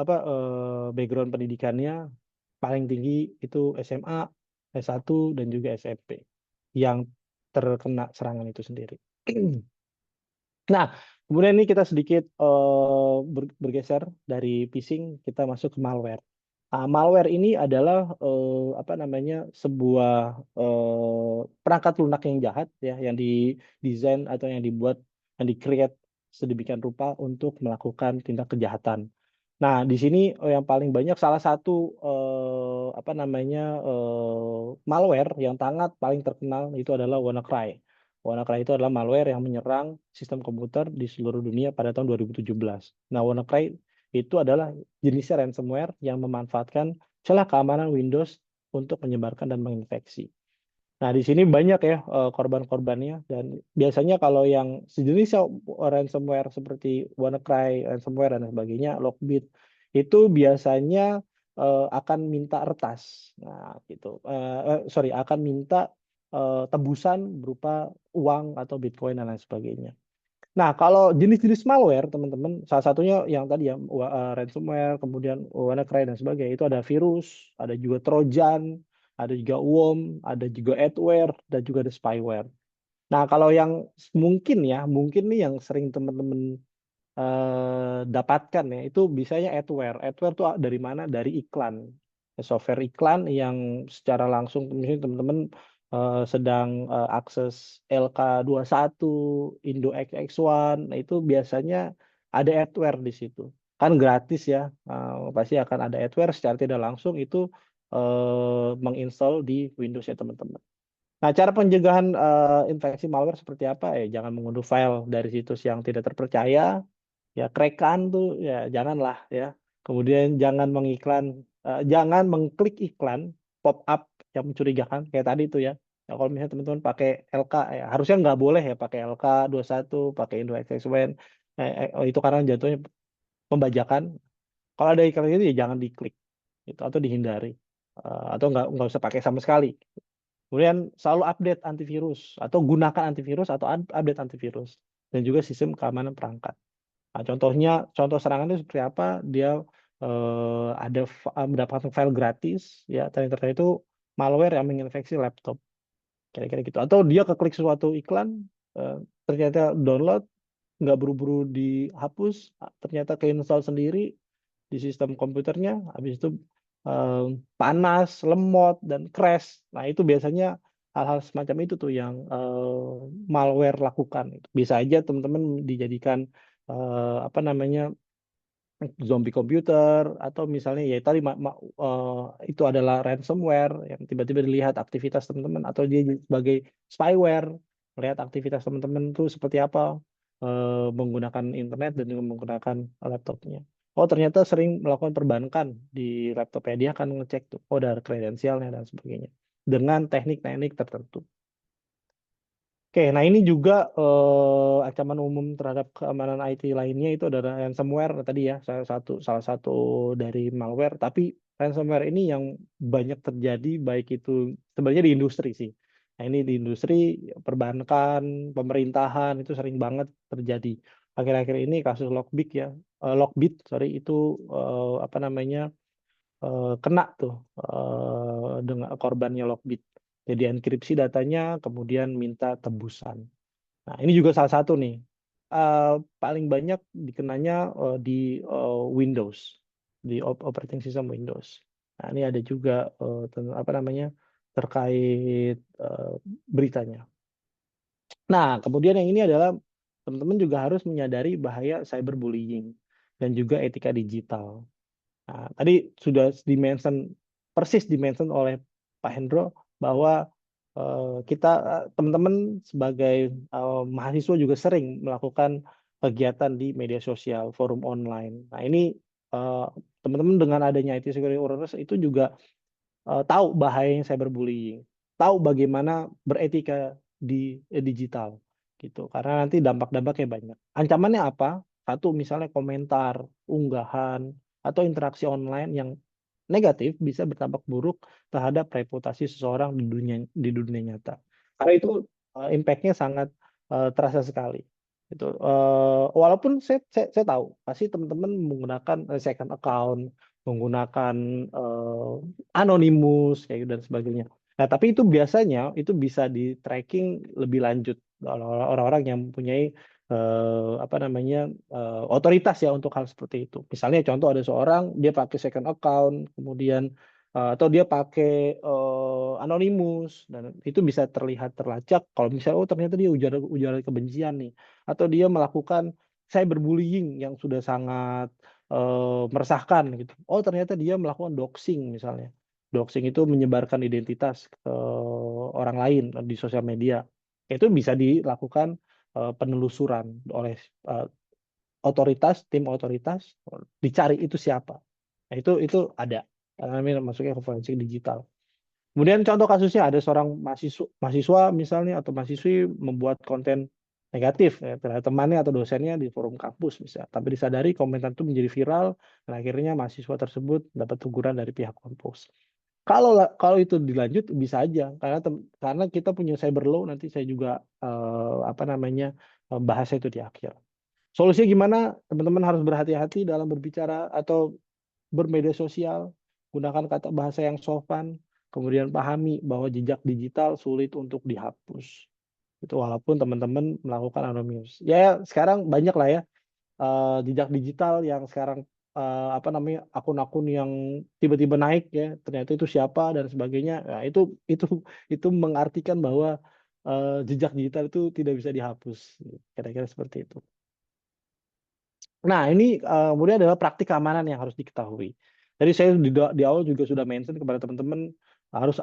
background pendidikannya. Paling tinggi itu SMA, S1 dan juga SMP yang terkena serangan itu sendiri. Nah, kemudian ini kita sedikit bergeser dari phishing, kita masuk ke malware. Nah, malware ini adalah sebuah perangkat lunak yang jahat ya, yang didesain atau yang dibuat, yang di-create sedemikian rupa untuk melakukan tindak kejahatan. Nah, di sini yang paling banyak salah satu malware yang sangat paling terkenal itu adalah WannaCry. WannaCry itu adalah malware yang menyerang sistem komputer di seluruh dunia pada tahun 2017. Nah, WannaCry itu adalah jenisnya ransomware yang memanfaatkan celah keamanan Windows untuk menyebarkan dan menginfeksi. Nah, di sini banyak ya korban-korbannya, dan biasanya kalau yang sejenis ransomware seperti WannaCry, ransomware dan sebagainya, Lockbit, itu biasanya akan minta retas. Nah, gitu. Akan minta tebusan berupa uang atau Bitcoin dan lain sebagainya. Nah, kalau jenis-jenis malware, teman-teman, salah satunya yang tadi ya, ransomware, kemudian WannaCry dan sebagainya, itu ada virus, ada juga Trojan, ada juga worm, ada juga adware, dan juga ada spyware. Nah, kalau yang mungkin nih yang sering teman-teman dapatkan ya, itu biasanya adware. Adware tuh dari mana? Dari iklan. Software iklan yang secara langsung, misalnya teman-teman sedang akses LK21, Indo XX1, nah itu biasanya ada adware di situ. Kan gratis ya, pasti akan ada adware secara tidak langsung itu menginstall di Windows ya teman-teman. Nah, cara pencegahan infeksi malware seperti apa? Jangan mengunduh file dari situs yang tidak terpercaya. Ya, krekan tuh ya janganlah ya. Kemudian jangan jangan mengklik iklan pop up yang mencurigakan kayak tadi tuh ya. Ya, kalau misalnya teman-teman pakai LK ya, harusnya nggak boleh ya pakai LK21, pakai Indo XX1. Itu karena jatuhnya pembajakan. Kalau ada iklan itu ya jangan diklik gitu, atau dihindari. Atau nggak usah pakai sama sekali. Kemudian selalu update antivirus atau gunakan antivirus atau update antivirus, dan juga sistem keamanan perangkat. Nah, contoh serangan itu seperti apa? Dia mendapatkan file gratis ya, ternyata itu malware yang menginfeksi laptop, kira-kira gitu. Atau dia keklik suatu iklan, ternyata download, nggak buru-buru dihapus, ternyata keinstall sendiri di sistem komputernya, habis itu panas, lemot, dan crash. Nah, itu biasanya hal-hal semacam itu tuh yang malware lakukan. Bisa aja teman-teman dijadikan zombie komputer, atau misalnya ya tadi itu adalah ransomware yang tiba-tiba dilihat aktivitas teman-teman, atau dia sebagai spyware melihat aktivitas teman-teman itu seperti apa menggunakan internet dan juga menggunakan laptopnya. Oh, ternyata sering melakukan perbankan di laptopnya, dia akan ngecek tuh, oh ada kredensialnya dan sebagainya dengan teknik-teknik tertentu. Oke, nah ini juga ancaman umum terhadap keamanan IT lainnya itu adalah ransomware tadi ya, salah satu dari malware. Tapi ransomware ini yang banyak terjadi baik itu sebenarnya di industri sih. Nah ini di industri perbankan, pemerintahan itu sering banget terjadi. Akhir-akhir ini kasus Lockbit, sorry, itu apa namanya kena tuh dengan korbannya Lockbit. Jadi enkripsi datanya, kemudian minta tebusan. Nah, ini juga salah satu nih. Paling banyak dikenanya di Windows, di operating system Windows. Nah, ini ada juga apa namanya terkait beritanya. Nah, kemudian yang ini adalah teman-teman juga harus menyadari bahaya cyberbullying dan juga etika digital. Nah, tadi sudah persis dimention oleh Pak Hendro bahwa kita teman-teman sebagai mahasiswa juga sering melakukan kegiatan di media sosial, forum online. Nah, ini teman-teman dengan adanya IT security awareness itu juga tahu bahayanya cyberbullying, tahu bagaimana beretika di digital gitu. Karena nanti dampak-dampaknya banyak. Ancamannya apa? Satu, misalnya komentar, unggahan, atau interaksi online yang negatif bisa berdampak buruk terhadap reputasi seseorang di dunia nyata. Karena itu impact-nya sangat terasa sekali. Itu walaupun saya tahu pasti teman-teman menggunakan second account, menggunakan anonymous kayak gitu dan sebagainya. Nah, tapi itu biasanya itu bisa di tracking lebih lanjut oleh orang-orang yang mempunyai apa namanya otoritas ya untuk hal seperti itu. Misalnya contoh ada seorang dia pakai second account, kemudian atau dia pakai anonymous dan itu bisa terlihat terlacak kalau misalnya oh ternyata dia ujaran kebencian nih, atau dia melakukan cyberbullying yang sudah sangat meresahkan gitu. Oh ternyata dia melakukan doxing misalnya. Doxing itu menyebarkan identitas ke orang lain di sosial media. Itu bisa dilakukan penelusuran oleh tim otoritas, dicari itu siapa. Nah, itu ada. Namanya masuknya ke forensik digital. Kemudian contoh kasusnya ada seorang mahasiswa misalnya atau mahasiswi membuat konten negatif ya, terhadap temannya atau dosennya di forum kampus misalnya. Tapi disadari komentar itu menjadi viral dan akhirnya mahasiswa tersebut dapat teguran dari pihak kampus. Kalau itu dilanjut bisa aja karena kita punya cyber law, nanti saya juga apa namanya bahas itu di akhir. Solusinya gimana? Teman-teman harus berhati-hati dalam berbicara atau bermedia sosial, gunakan kata bahasa yang sopan, kemudian pahami bahwa jejak digital sulit untuk dihapus. Itu walaupun teman-teman melakukan anonymous. Ya sekarang banyak lah ya jejak digital yang sekarang apa namanya akun-akun yang tiba-tiba naik ya, ternyata itu siapa dan sebagainya. Nah, itu mengartikan bahwa jejak digital itu tidak bisa dihapus. Kira-kira seperti itu. Nah, ini kemudian adalah praktik keamanan yang harus diketahui. Jadi saya di awal juga sudah mention kepada teman-teman harus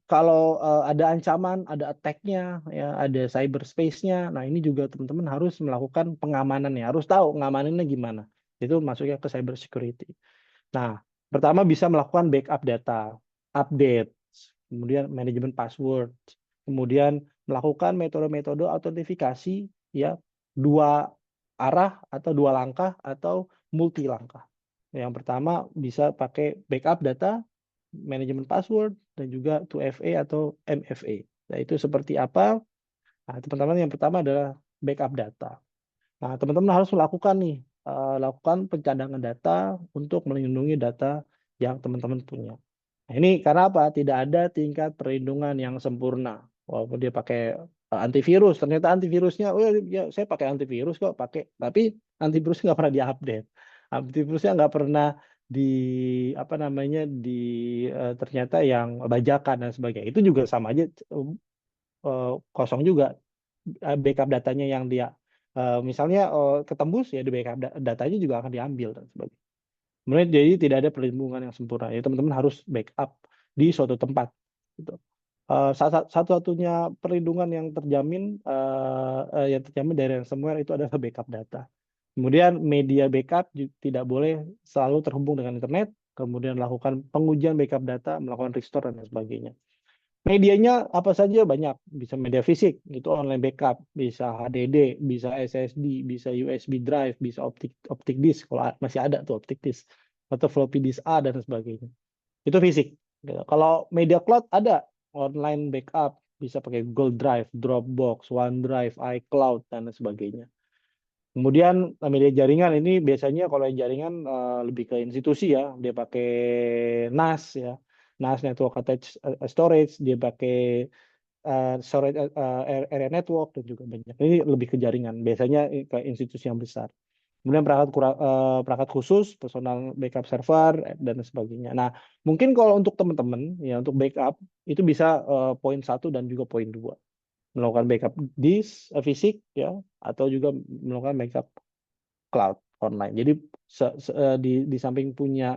kalau ada ancaman, ada attack-nya, ya, ada cyberspace-nya. Nah, ini juga teman-teman harus melakukan pengamanannya, harus tahu ngamaninnya gimana. Itu masuknya ke cyber security. Nah, pertama bisa melakukan backup data, update, kemudian manajemen password, kemudian melakukan metode-metode autentifikasi ya, 2 arah atau 2 langkah atau multi langkah. Yang pertama bisa pakai backup data, manajemen password, dan juga 2FA atau MFA. Nah, itu seperti apa? Nah, teman-teman yang pertama adalah backup data. Nah, teman-teman harus lakukan pencadangan data untuk melindungi data yang teman-teman punya. Nah, ini karena apa? Tidak ada tingkat perlindungan yang sempurna. Walaupun dia pakai antivirus, ternyata antivirusnya, oh ya saya pakai antivirus kok, tapi antivirusnya nggak pernah diupdate. Antivirusnya nggak pernah apa namanya ternyata yang bajakan dan sebagainya. Itu juga sama aja kosong juga backup datanya yang dia misalnya ketembus ya di backup datanya juga akan diambil dan sebagainya. Kemudian jadi tidak ada perlindungan yang sempurna. Ya teman-teman harus backup di suatu tempat. Gitu. Satu-satunya perlindungan yang terjamin dari ransomware itu adalah backup data. Kemudian media backup tidak boleh selalu terhubung dengan internet. Kemudian lakukan pengujian backup data, melakukan restore dan sebagainya. Medianya apa saja banyak, bisa media fisik, itu online backup, bisa HDD, bisa SSD, bisa USB drive, bisa optic disk, kalau masih ada tuh optic disk, atau floppy disk A dan sebagainya. Itu fisik. Kalau media cloud ada online backup, bisa pakai Google Drive, Dropbox, OneDrive, iCloud dan sebagainya. Kemudian media jaringan ini biasanya kalau yang jaringan lebih ke institusi ya, dia pakai NAS ya, NAS Network Attached Storage, dia pakai storage area network dan juga banyak. Ini lebih ke jaringan, biasanya ke institusi yang besar. Kemudian perangkat khusus, personal backup server dan sebagainya. Nah, mungkin kalau untuk teman-teman ya untuk backup itu bisa poin 1 dan juga poin 2. Melakukan backup disk fisik ya atau juga melakukan backup cloud online. Jadi di samping punya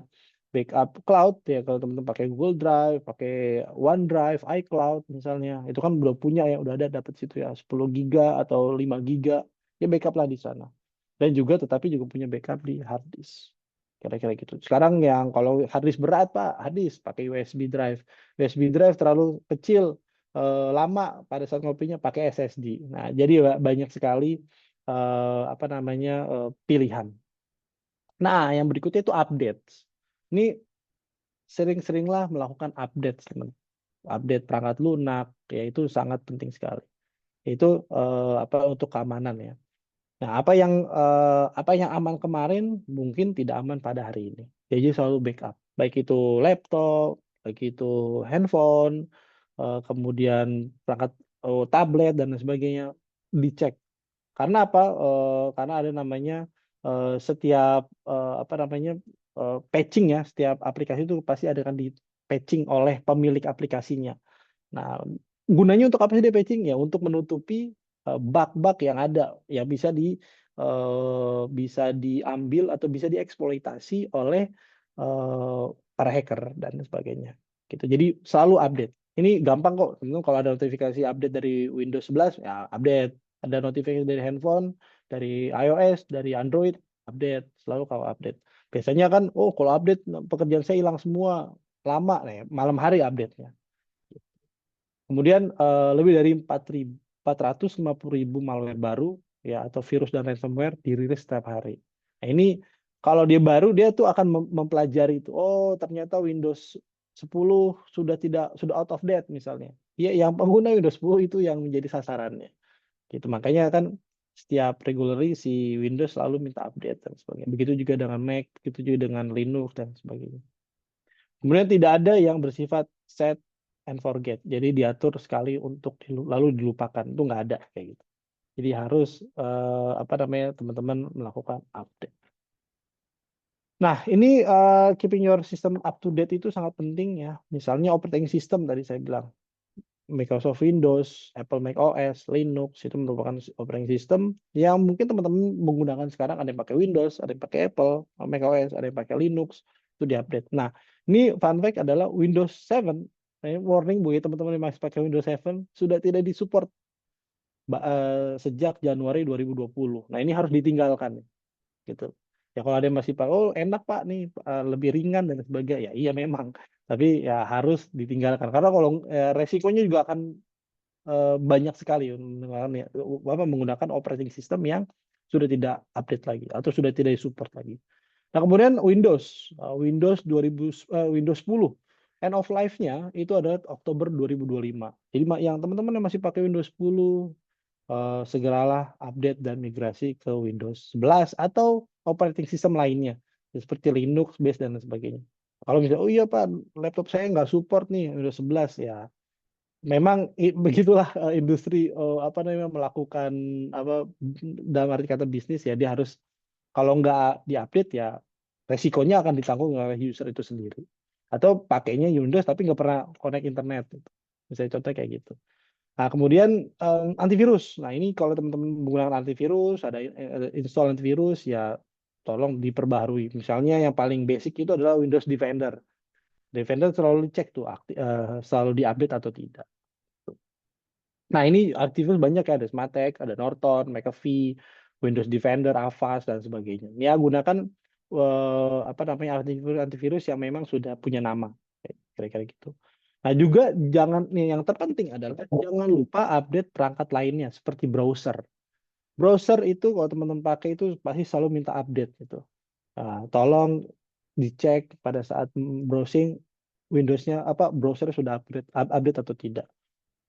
backup cloud ya kalau teman-teman pakai Google Drive, pakai OneDrive, iCloud misalnya, itu kan udah punya ya, udah ada dapat situ ya 10 giga atau 5 giga, ya backup lah di sana. Dan juga tetapi juga punya backup di hard disk. Kira-kira gitu. Sekarang yang kalau hard disk berat Pak, hard disk pakai USB drive. USB drive terlalu kecil, lama pada saat ngopinya pakai SSD. Nah, jadi banyak sekali pilihan. Nah, yang berikutnya itu update. Ini sering-seringlah melakukan update, teman. Update perangkat lunak, ya itu sangat penting sekali. Itu untuk keamanan ya. Nah, apa yang aman kemarin mungkin tidak aman pada hari ini. Jadi selalu backup, baik itu laptop, baik itu handphone, kemudian perangkat tablet dan sebagainya dicek. Karena apa? Karena ada namanya setiap patching ya, setiap aplikasi itu pasti akan di patching oleh pemilik aplikasinya. Nah, gunanya untuk apa sih di patching ya? Untuk menutupi bug-bug yang ada yang bisa diambil atau bisa dieksploitasi oleh para hacker dan sebagainya. Gitu. Jadi selalu update. Ini gampang kok. Kalau ada notifikasi update dari Windows 11 ya update. Ada notifikasi dari handphone, dari iOS, dari Android, update. Selalu kalau update. Biasanya kan, kalau update pekerjaan saya hilang semua. Lama nih, malam hari update-nya. Kemudian lebih dari 450.000 malware baru ya atau virus dan ransomware dirilis setiap hari. Nah, ini kalau dia baru dia tuh akan mempelajari itu. Oh, ternyata Windows 10 sudah out of date misalnya. Ya, yang pengguna Windows 10 itu yang menjadi sasarannya. Gitu. Makanya kan setiap regularly si Windows selalu minta update dan sebagainya. Begitu juga dengan Mac, begitu juga dengan Linux dan sebagainya. Kemudian tidak ada yang bersifat set and forget. Jadi diatur sekali untuk lalu dilupakan. Itu nggak ada kayak gitu. Jadi harus teman-teman melakukan update. Nah, ini keeping your system up to date itu sangat penting ya. Misalnya operating system tadi saya bilang. Microsoft Windows, Apple Mac OS, Linux itu merupakan operating system yang mungkin teman-teman menggunakan sekarang. Ada yang pakai Windows, ada yang pakai Apple Mac OS, ada yang pakai Linux, itu diupdate. Nah, ini fun fact adalah Windows 7, warning bagi teman-teman yang masih pakai Windows 7 sudah tidak disupport sejak Januari 2020. Nah, ini harus ditinggalkan gitu. Ya kalau ada yang masih pakai, enak Pak nih, lebih ringan dan sebagainya. Ya iya memang, tapi ya harus ditinggalkan karena kalau resikonya juga akan banyak sekali menggunakan operating system yang sudah tidak update lagi atau sudah tidak support lagi. Nah, kemudian Windows 10 end of life-nya itu adalah Oktober 2025. Jadi yang teman-teman yang masih pakai Windows 10 segeralah update dan migrasi ke Windows 11 atau operating system lainnya seperti Linux base dan sebagainya. Kalau misalnya iya Pak, laptop saya nggak support nih Windows 11 ya. Memang begitulah industri melakukan dalam arti kata bisnis ya, dia harus kalau nggak diupdate ya resikonya akan ditanggung oleh user itu sendiri. Atau pakainya Windows tapi nggak pernah connect internet. Misalnya contoh kayak gitu. Nah, kemudian antivirus. Nah, ini kalau teman-teman menggunakan antivirus, ada install antivirus, ya tolong diperbaharui. Misalnya yang paling basic itu adalah Windows Defender. Defender selalu dicek tuh selalu diupdate atau tidak. Nah, ini antivirus banyak ya, ada Symantec, ada Norton, McAfee, Windows Defender, Avast dan sebagainya. Ya, gunakan apa namanya antivirus yang memang sudah punya nama, kira-kira gitu. Nah, juga yang terpenting adalah jangan lupa update perangkat lainnya seperti browser. Browser itu kalau teman-teman pakai itu pasti selalu minta update gitu. Nah, tolong dicek pada saat browsing Windows-nya browser sudah update atau tidak.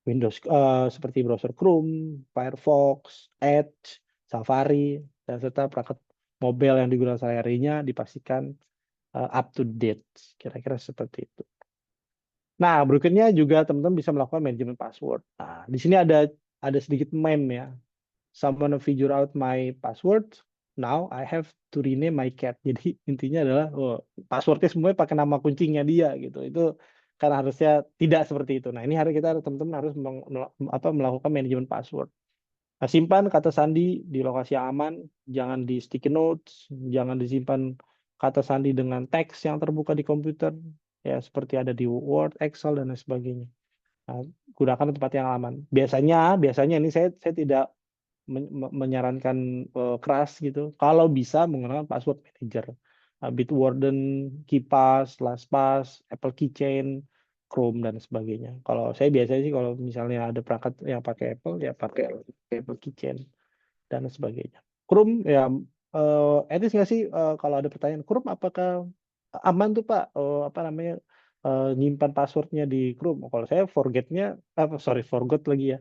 Windows seperti browser Chrome, Firefox, Edge, Safari, dan serta perangkat mobile yang digunakan sehari-harinya dipastikan up to date. Kira-kira seperti itu. Nah, berikutnya juga teman-teman bisa melakukan manajemen password. Nah, di sini ada sedikit meme ya. Someone figure out my password. Now I have to rename my cat. Jadi intinya adalah passwordnya semuanya pakai nama kucingnya dia gitu. Itu kan harusnya tidak seperti itu. Nah, ini teman-teman harus melakukan manajemen password. Nah, simpan kata sandi di lokasi yang aman, jangan di sticky notes, jangan disimpan kata sandi dengan teks yang terbuka di komputer, ya seperti ada di Word, Excel dan lain sebagainya. Nah, gunakan tempat yang aman. Biasanya ini saya tidak menyarankan keras gitu. Kalau bisa menggunakan password manager, Bitwarden, KeePass, LastPass, Apple Keychain, Chrome dan sebagainya. Kalau saya biasanya sih kalau misalnya ada perangkat yang pakai Apple ya pakai Apple Keychain dan sebagainya. Chrome ya etis nggak sih kalau ada pertanyaan Chrome apakah aman tuh Pak nyimpan passwordnya di Chrome? Kalau saya forgot lagi ya.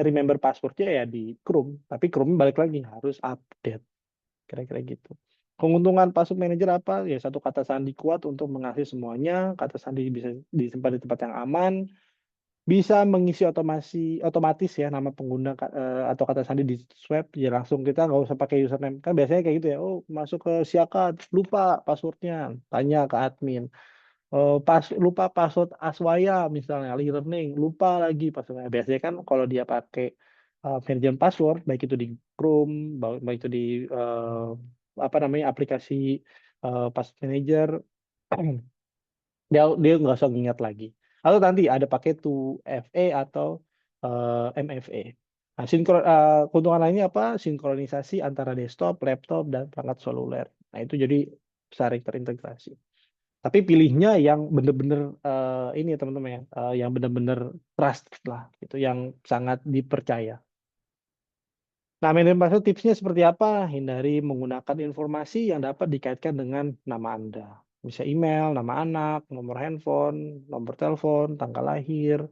Remember passwordnya ya di Chrome, tapi Chrome balik lagi harus update, kira-kira gitu. Keuntungan password manager apa? Ya satu kata sandi kuat untuk mengakses semuanya, kata sandi bisa disimpan di tempat yang aman, bisa mengisi otomatis ya nama pengguna atau kata sandi di swab, ya langsung kita nggak usah pakai username. Kan biasanya kayak gitu ya, masuk ke Siakat, lupa passwordnya, tanya ke admin. Lupa password Aswaya misalnya e-learning, lupa lagi passwordnya. Biasanya kan kalau dia pakai manajemen password, baik itu di Chrome, baik itu di aplikasi password manager, dia nggak usah ingat lagi. Atau nanti ada pakai 2FA atau MFA. Nah, keuntungan lainnya apa? Sinkronisasi antara desktop, laptop, dan perangkat seluler. Nah, itu jadi saling terintegrasi. Tapi pilihnya yang benar-benar ini ya teman-teman ya, yang benar-benar trust lah, itu yang sangat dipercaya. Nah, manajemen password tipsnya seperti apa? Hindari menggunakan informasi yang dapat dikaitkan dengan nama Anda. Bisa email, nama anak, nomor handphone, nomor telepon, tanggal lahir,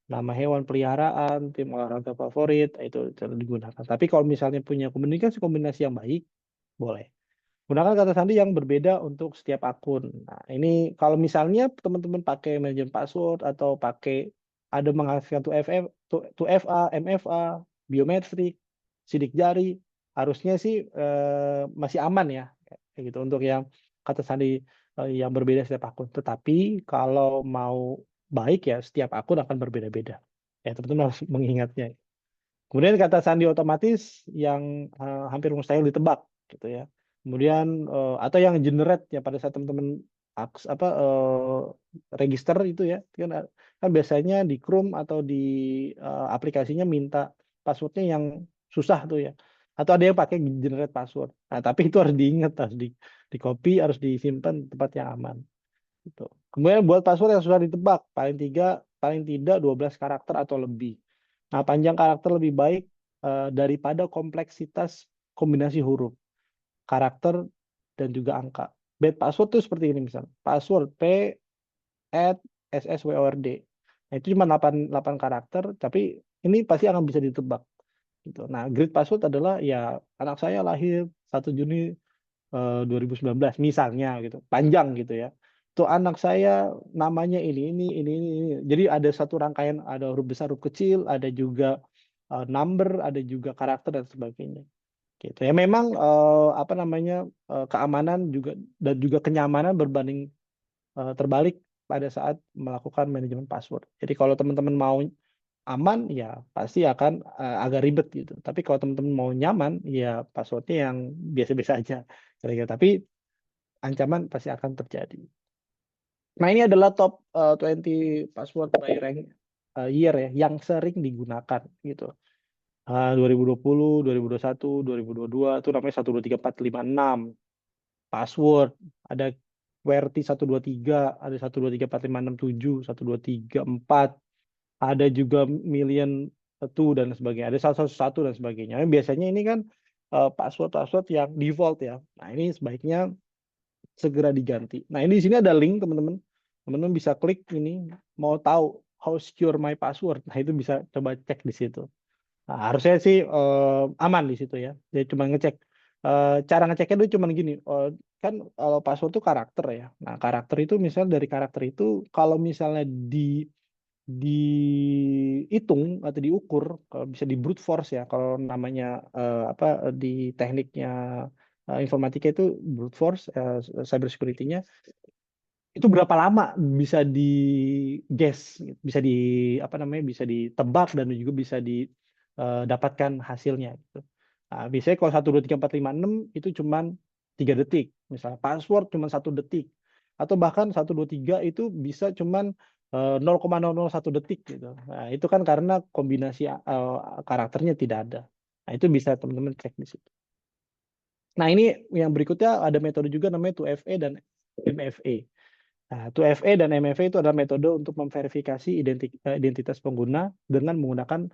nama hewan peliharaan, tim olahraga favorit, itu digunakan. Tapi kalau misalnya punya kombinasi yang baik, boleh. Gunakan kata sandi yang berbeda untuk setiap akun. Nah, ini kalau misalnya teman-teman pakai manajemen password atau ada menghasilkan 2FA, MFA, biometrik, sidik jari, harusnya sih masih aman ya, kayak gitu untuk yang kata sandi yang berbeda setiap akun. Tetapi kalau mau baik ya setiap akun akan berbeda-beda. Ya teman-teman harus mengingatnya. Kemudian kata sandi otomatis yang hampir mustahil ditebak, gitu ya. Kemudian atau yang generate ya pada saat teman-teman register itu ya, kan biasanya di Chrome atau di aplikasinya minta passwordnya yang susah tuh ya. Atau ada yang pakai generate password. Nah, tapi itu harus diingat, harus di copy, harus disimpan di tempat yang aman. Gitu. Kemudian buat password yang susah ditebak, paling tidak 12 karakter atau lebih. Nah, panjang karakter lebih baik daripada kompleksitas kombinasi huruf, karakter, dan juga angka. Bad password itu seperti ini misalnya. Password P@SSWORD. Nah, itu cuma 8 karakter, tapi ini pasti akan bisa ditebak. Gitu. Nah, great password adalah ya anak saya lahir 1 Juni 2019 misalnya gitu. Panjang gitu ya. Tuh anak saya namanya ini. Jadi ada satu rangkaian, ada huruf besar, huruf kecil, ada juga number, ada juga karakter dan sebagainya. Gitu. Ya memang keamanan juga dan juga kenyamanan berbanding terbalik pada saat melakukan manajemen password. Jadi kalau teman-teman mau aman, ya pasti akan agak ribet gitu. Tapi kalau teman-teman mau nyaman, ya passwordnya yang biasa-biasa aja kira-kira. Tapi ancaman pasti akan terjadi. Nah, ini adalah top 20 password by rank year ya, yang sering digunakan gitu. 2020, 2021, 2022 itu namanya 1, 2, 3, 4, 5, 6 password. Ada QWERTY 1, 2, 3, ada 1, 2, 3, 4, 5, 6, 7, 1, 2, 3, 4. Ada juga million two dan sebagainya. Ada 111 dan sebagainya. Biasanya ini kan password-password yang default ya. Nah, ini sebaiknya segera diganti. Nah, ini di sini ada link, teman-teman. Teman-teman bisa klik ini, mau tahu how secure my password. Nah, itu bisa coba cek di situ. Nah, harusnya sih aman di situ ya. Jadi cuma ngecek. Cara ngeceknya itu cuma gini. Kan kalau password itu karakter ya. Nah, karakter itu misalnya dari karakter itu kalau misalnya dihitung atau diukur, kalau bisa di brute force ya, kalau namanya di tekniknya informatika itu brute force, cyber security-nya itu berapa lama bisa di guess, bisa di bisa ditebak dan juga bisa didapatkan hasilnya gitu. Nah, biasanya kalau 1, 2, 3, 4, 5, 6 itu cuman 3 detik, misalnya password cuma 1 detik, atau bahkan 1, 2, 3 itu bisa cuman 0,001 detik gitu. Nah, itu kan karena kombinasi karakternya tidak ada. Nah, itu bisa teman-teman cek di situ. Nah, ini yang berikutnya ada metode juga namanya 2FA dan MFA. Nah, 2FA dan MFA itu adalah metode untuk memverifikasi identitas pengguna dengan menggunakan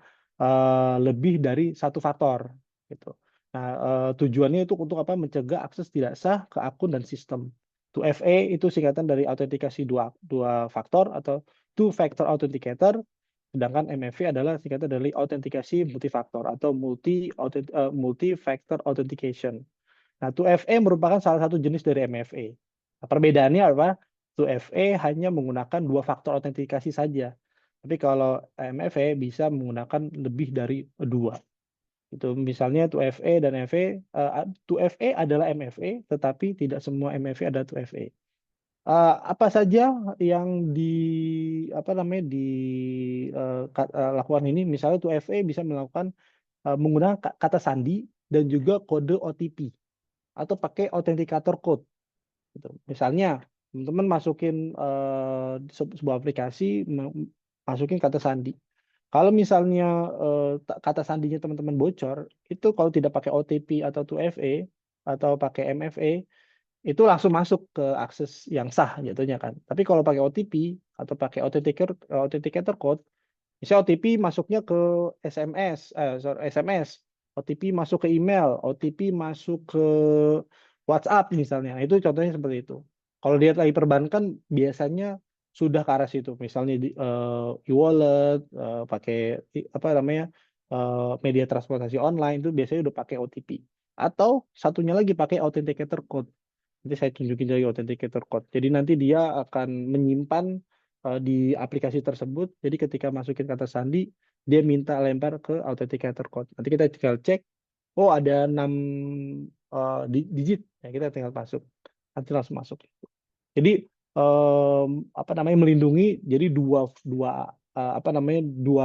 lebih dari satu faktor gitu. Nah, tujuannya itu untuk apa? Mencegah akses tidak sah ke akun dan sistem. 2FA itu singkatan dari autentikasi dua faktor atau two factor authenticator, sedangkan MFA adalah singkatan dari autentikasi multifaktor atau multi factor authentication. Nah, 2FA merupakan salah satu jenis dari MFA. Nah, perbedaannya apa? 2FA hanya menggunakan dua faktor autentikasi saja. Tapi kalau MFA bisa menggunakan lebih dari dua. Itu misalnya 2FA dan MFA. 2FA adalah MFA, tetapi tidak semua MFA ada 2FA. Apa saja yang dilakukan ini? Misalnya 2FA bisa melakukan menggunakan kata sandi dan juga kode OTP atau pakai autenticator code. Gitu. Misalnya, teman-teman masukin sebuah aplikasi, masukin kata sandi. Kalau misalnya kata sandinya teman-teman bocor, itu kalau tidak pakai OTP atau 2FA atau pakai MFA, itu langsung masuk ke akses yang sah jatuhnya kan. Tapi kalau pakai OTP atau pakai authenticator code, misalnya OTP masuknya ke SMS, OTP masuk ke email, OTP masuk ke WhatsApp misalnya. Nah, itu contohnya seperti itu. Kalau dia lagi perbankan, biasanya sudah ke arah situ. Misalnya di e-wallet, pakai media transportasi online itu biasanya udah pakai OTP. Atau satunya lagi pakai authenticator code. Nanti saya tunjukin lagi authenticator code. Jadi nanti dia akan menyimpan di aplikasi tersebut. Jadi ketika masukin kata sandi, dia minta lempar ke authenticator code. Nanti kita tinggal cek, oh ada 6 digit, ya kita tinggal masuk. Nanti langsung masuk. Jadi melindungi jadi dua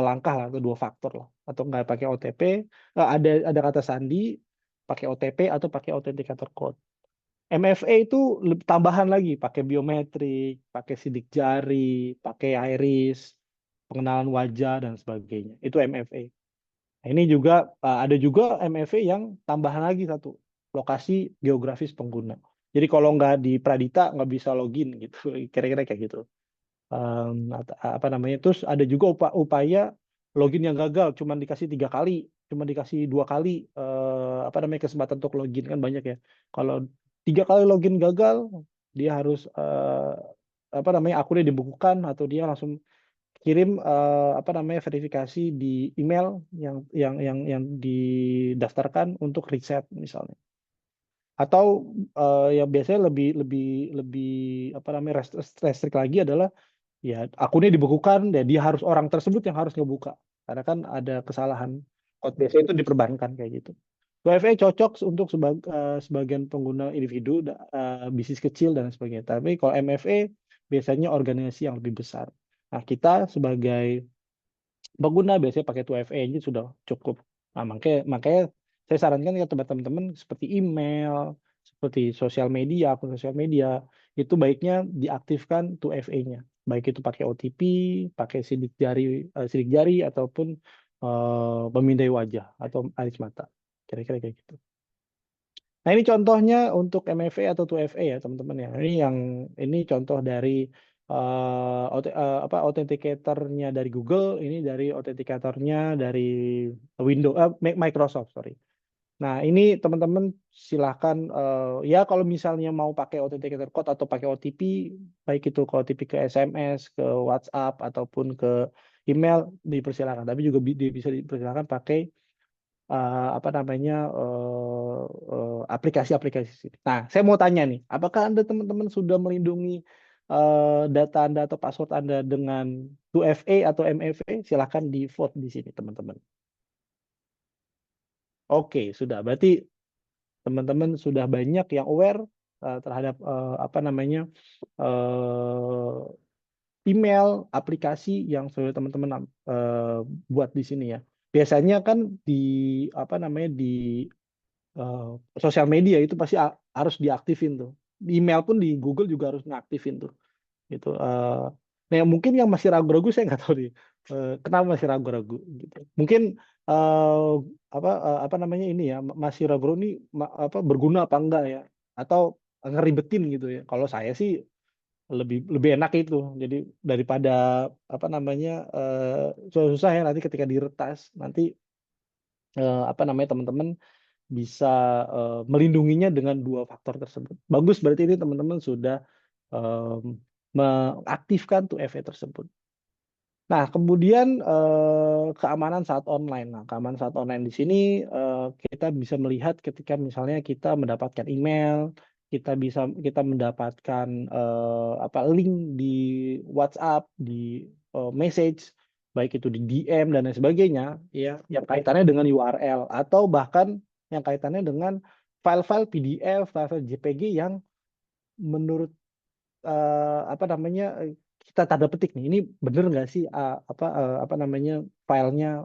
langkah lah atau dua faktor lah, atau nggak pakai OTP, ada kata sandi, pakai OTP atau pakai authenticator code. MFA itu tambahan lagi, pakai biometrik, pakai sidik jari, pakai iris, pengenalan wajah dan sebagainya. Itu MFA. Nah, ini juga ada juga MFA yang tambahan lagi satu, lokasi geografis pengguna. Jadi kalau nggak di Pradita nggak bisa login gitu, kira-kira kayak gitu. Terus ada juga upaya login yang gagal, cuma dikasih 3 kali, cuma dikasih 2 kali kesempatan untuk login, kan banyak ya. Kalau 3 kali login gagal, dia harus akunnya dibekukan atau dia langsung kirim verifikasi di email yang didaftarkan untuk reset misalnya. Atau yang biasanya lebih restrik lagi adalah ya akunnya dibekukan, ya dia harus orang tersebut yang harus ngebuka karena kan ada kesalahan code base itu diperbankan kayak gitu. WFA cocok untuk sebagian pengguna individu, bisnis kecil dan sebagainya. Tapi kalau MFA biasanya organisasi yang lebih besar. Nah, kita sebagai pengguna biasanya pakai 2FA aja sudah cukup. Nah, makanya saya sarankan ke teman-teman seperti email, seperti akun sosial media, itu baiknya diaktifkan 2FA-nya. Baik itu pakai OTP, pakai sidik jari ataupun pemindai wajah atau alis mata. Kira-kira kayak gitu. Nah, ini contohnya untuk MFA atau 2FA ya, teman-teman ya. Ini contoh dari authenticator-nya dari Google, ini dari authenticator-nya dari Microsoft, sorry. Nah, ini teman-teman silahkan ya kalau misalnya mau pakai authenticator code atau pakai OTP, baik itu ke OTP ke SMS, ke WhatsApp ataupun ke email dipersilakan. Tapi juga bisa dipersilakan pakai aplikasi-aplikasi sini. Nah, saya mau tanya nih, apakah Anda teman-teman sudah melindungi data Anda atau password Anda dengan 2FA atau MFA? Silahkan di vote di sini, teman-teman. Oke, sudah. Berarti teman-teman sudah banyak yang aware terhadap email, aplikasi yang sudah teman-teman buat di sini ya. Biasanya kan di sosial media itu pasti harus diaktifin tuh. Di email pun di Google juga harus ngaktifin tuh. Gitu. Nah, mungkin yang masih ragu-ragu saya nggak tahu nih. Kenapa masih ragu-ragu gitu. Mungkin ini ya masih ragu-ragu ini berguna apa enggak ya, atau ngeribetin gitu ya. Kalau saya sih lebih enak itu. Jadi daripada susah ya nanti ketika diretas nanti teman-teman bisa melindunginya dengan dua faktor tersebut. Bagus, berarti ini teman-teman sudah mengaktifkan 2FA tersebut. Nah, kemudian keamanan saat online. Nah, keamanan saat online di sini kita bisa melihat ketika misalnya kita mendapatkan email, kita mendapatkan link di WhatsApp, di message, baik itu di DM dan lain sebagainya, ya, yang kaitannya dengan URL atau bahkan yang kaitannya dengan file-file PDF, file-file JPG yang menurut kita tanda petik nih, ini bener nggak sih filenya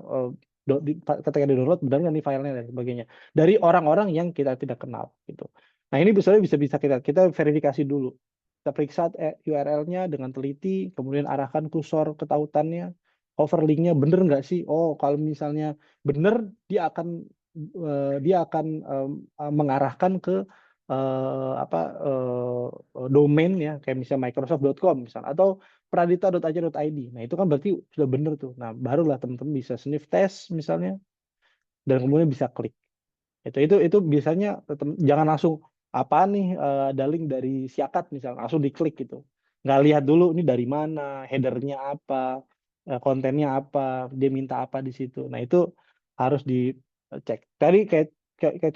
ketika di download benar nggak nih filenya dan sebagainya dari orang-orang yang kita tidak kenal gitu. Nah, ini bisa kita verifikasi dulu, kita periksa URL-nya dengan teliti, kemudian arahkan kursor ke tautannya, hover link-nya bener nggak sih. Oh, kalau misalnya bener, dia akan mengarahkan ke domain ya, kayak misalnya microsoft.com misalnya atau pradita.ac.id. Nah, itu kan berarti sudah benar tuh. Nah, barulah teman-teman bisa sniff test misalnya dan kemudian bisa klik. Itu biasanya jangan langsung apa nih ada link dari Siakat misalnya langsung diklik gitu. Nggak lihat dulu ini dari mana, headernya apa, kontennya apa, dia minta apa di situ. Nah, itu harus dicek. Tadi kayak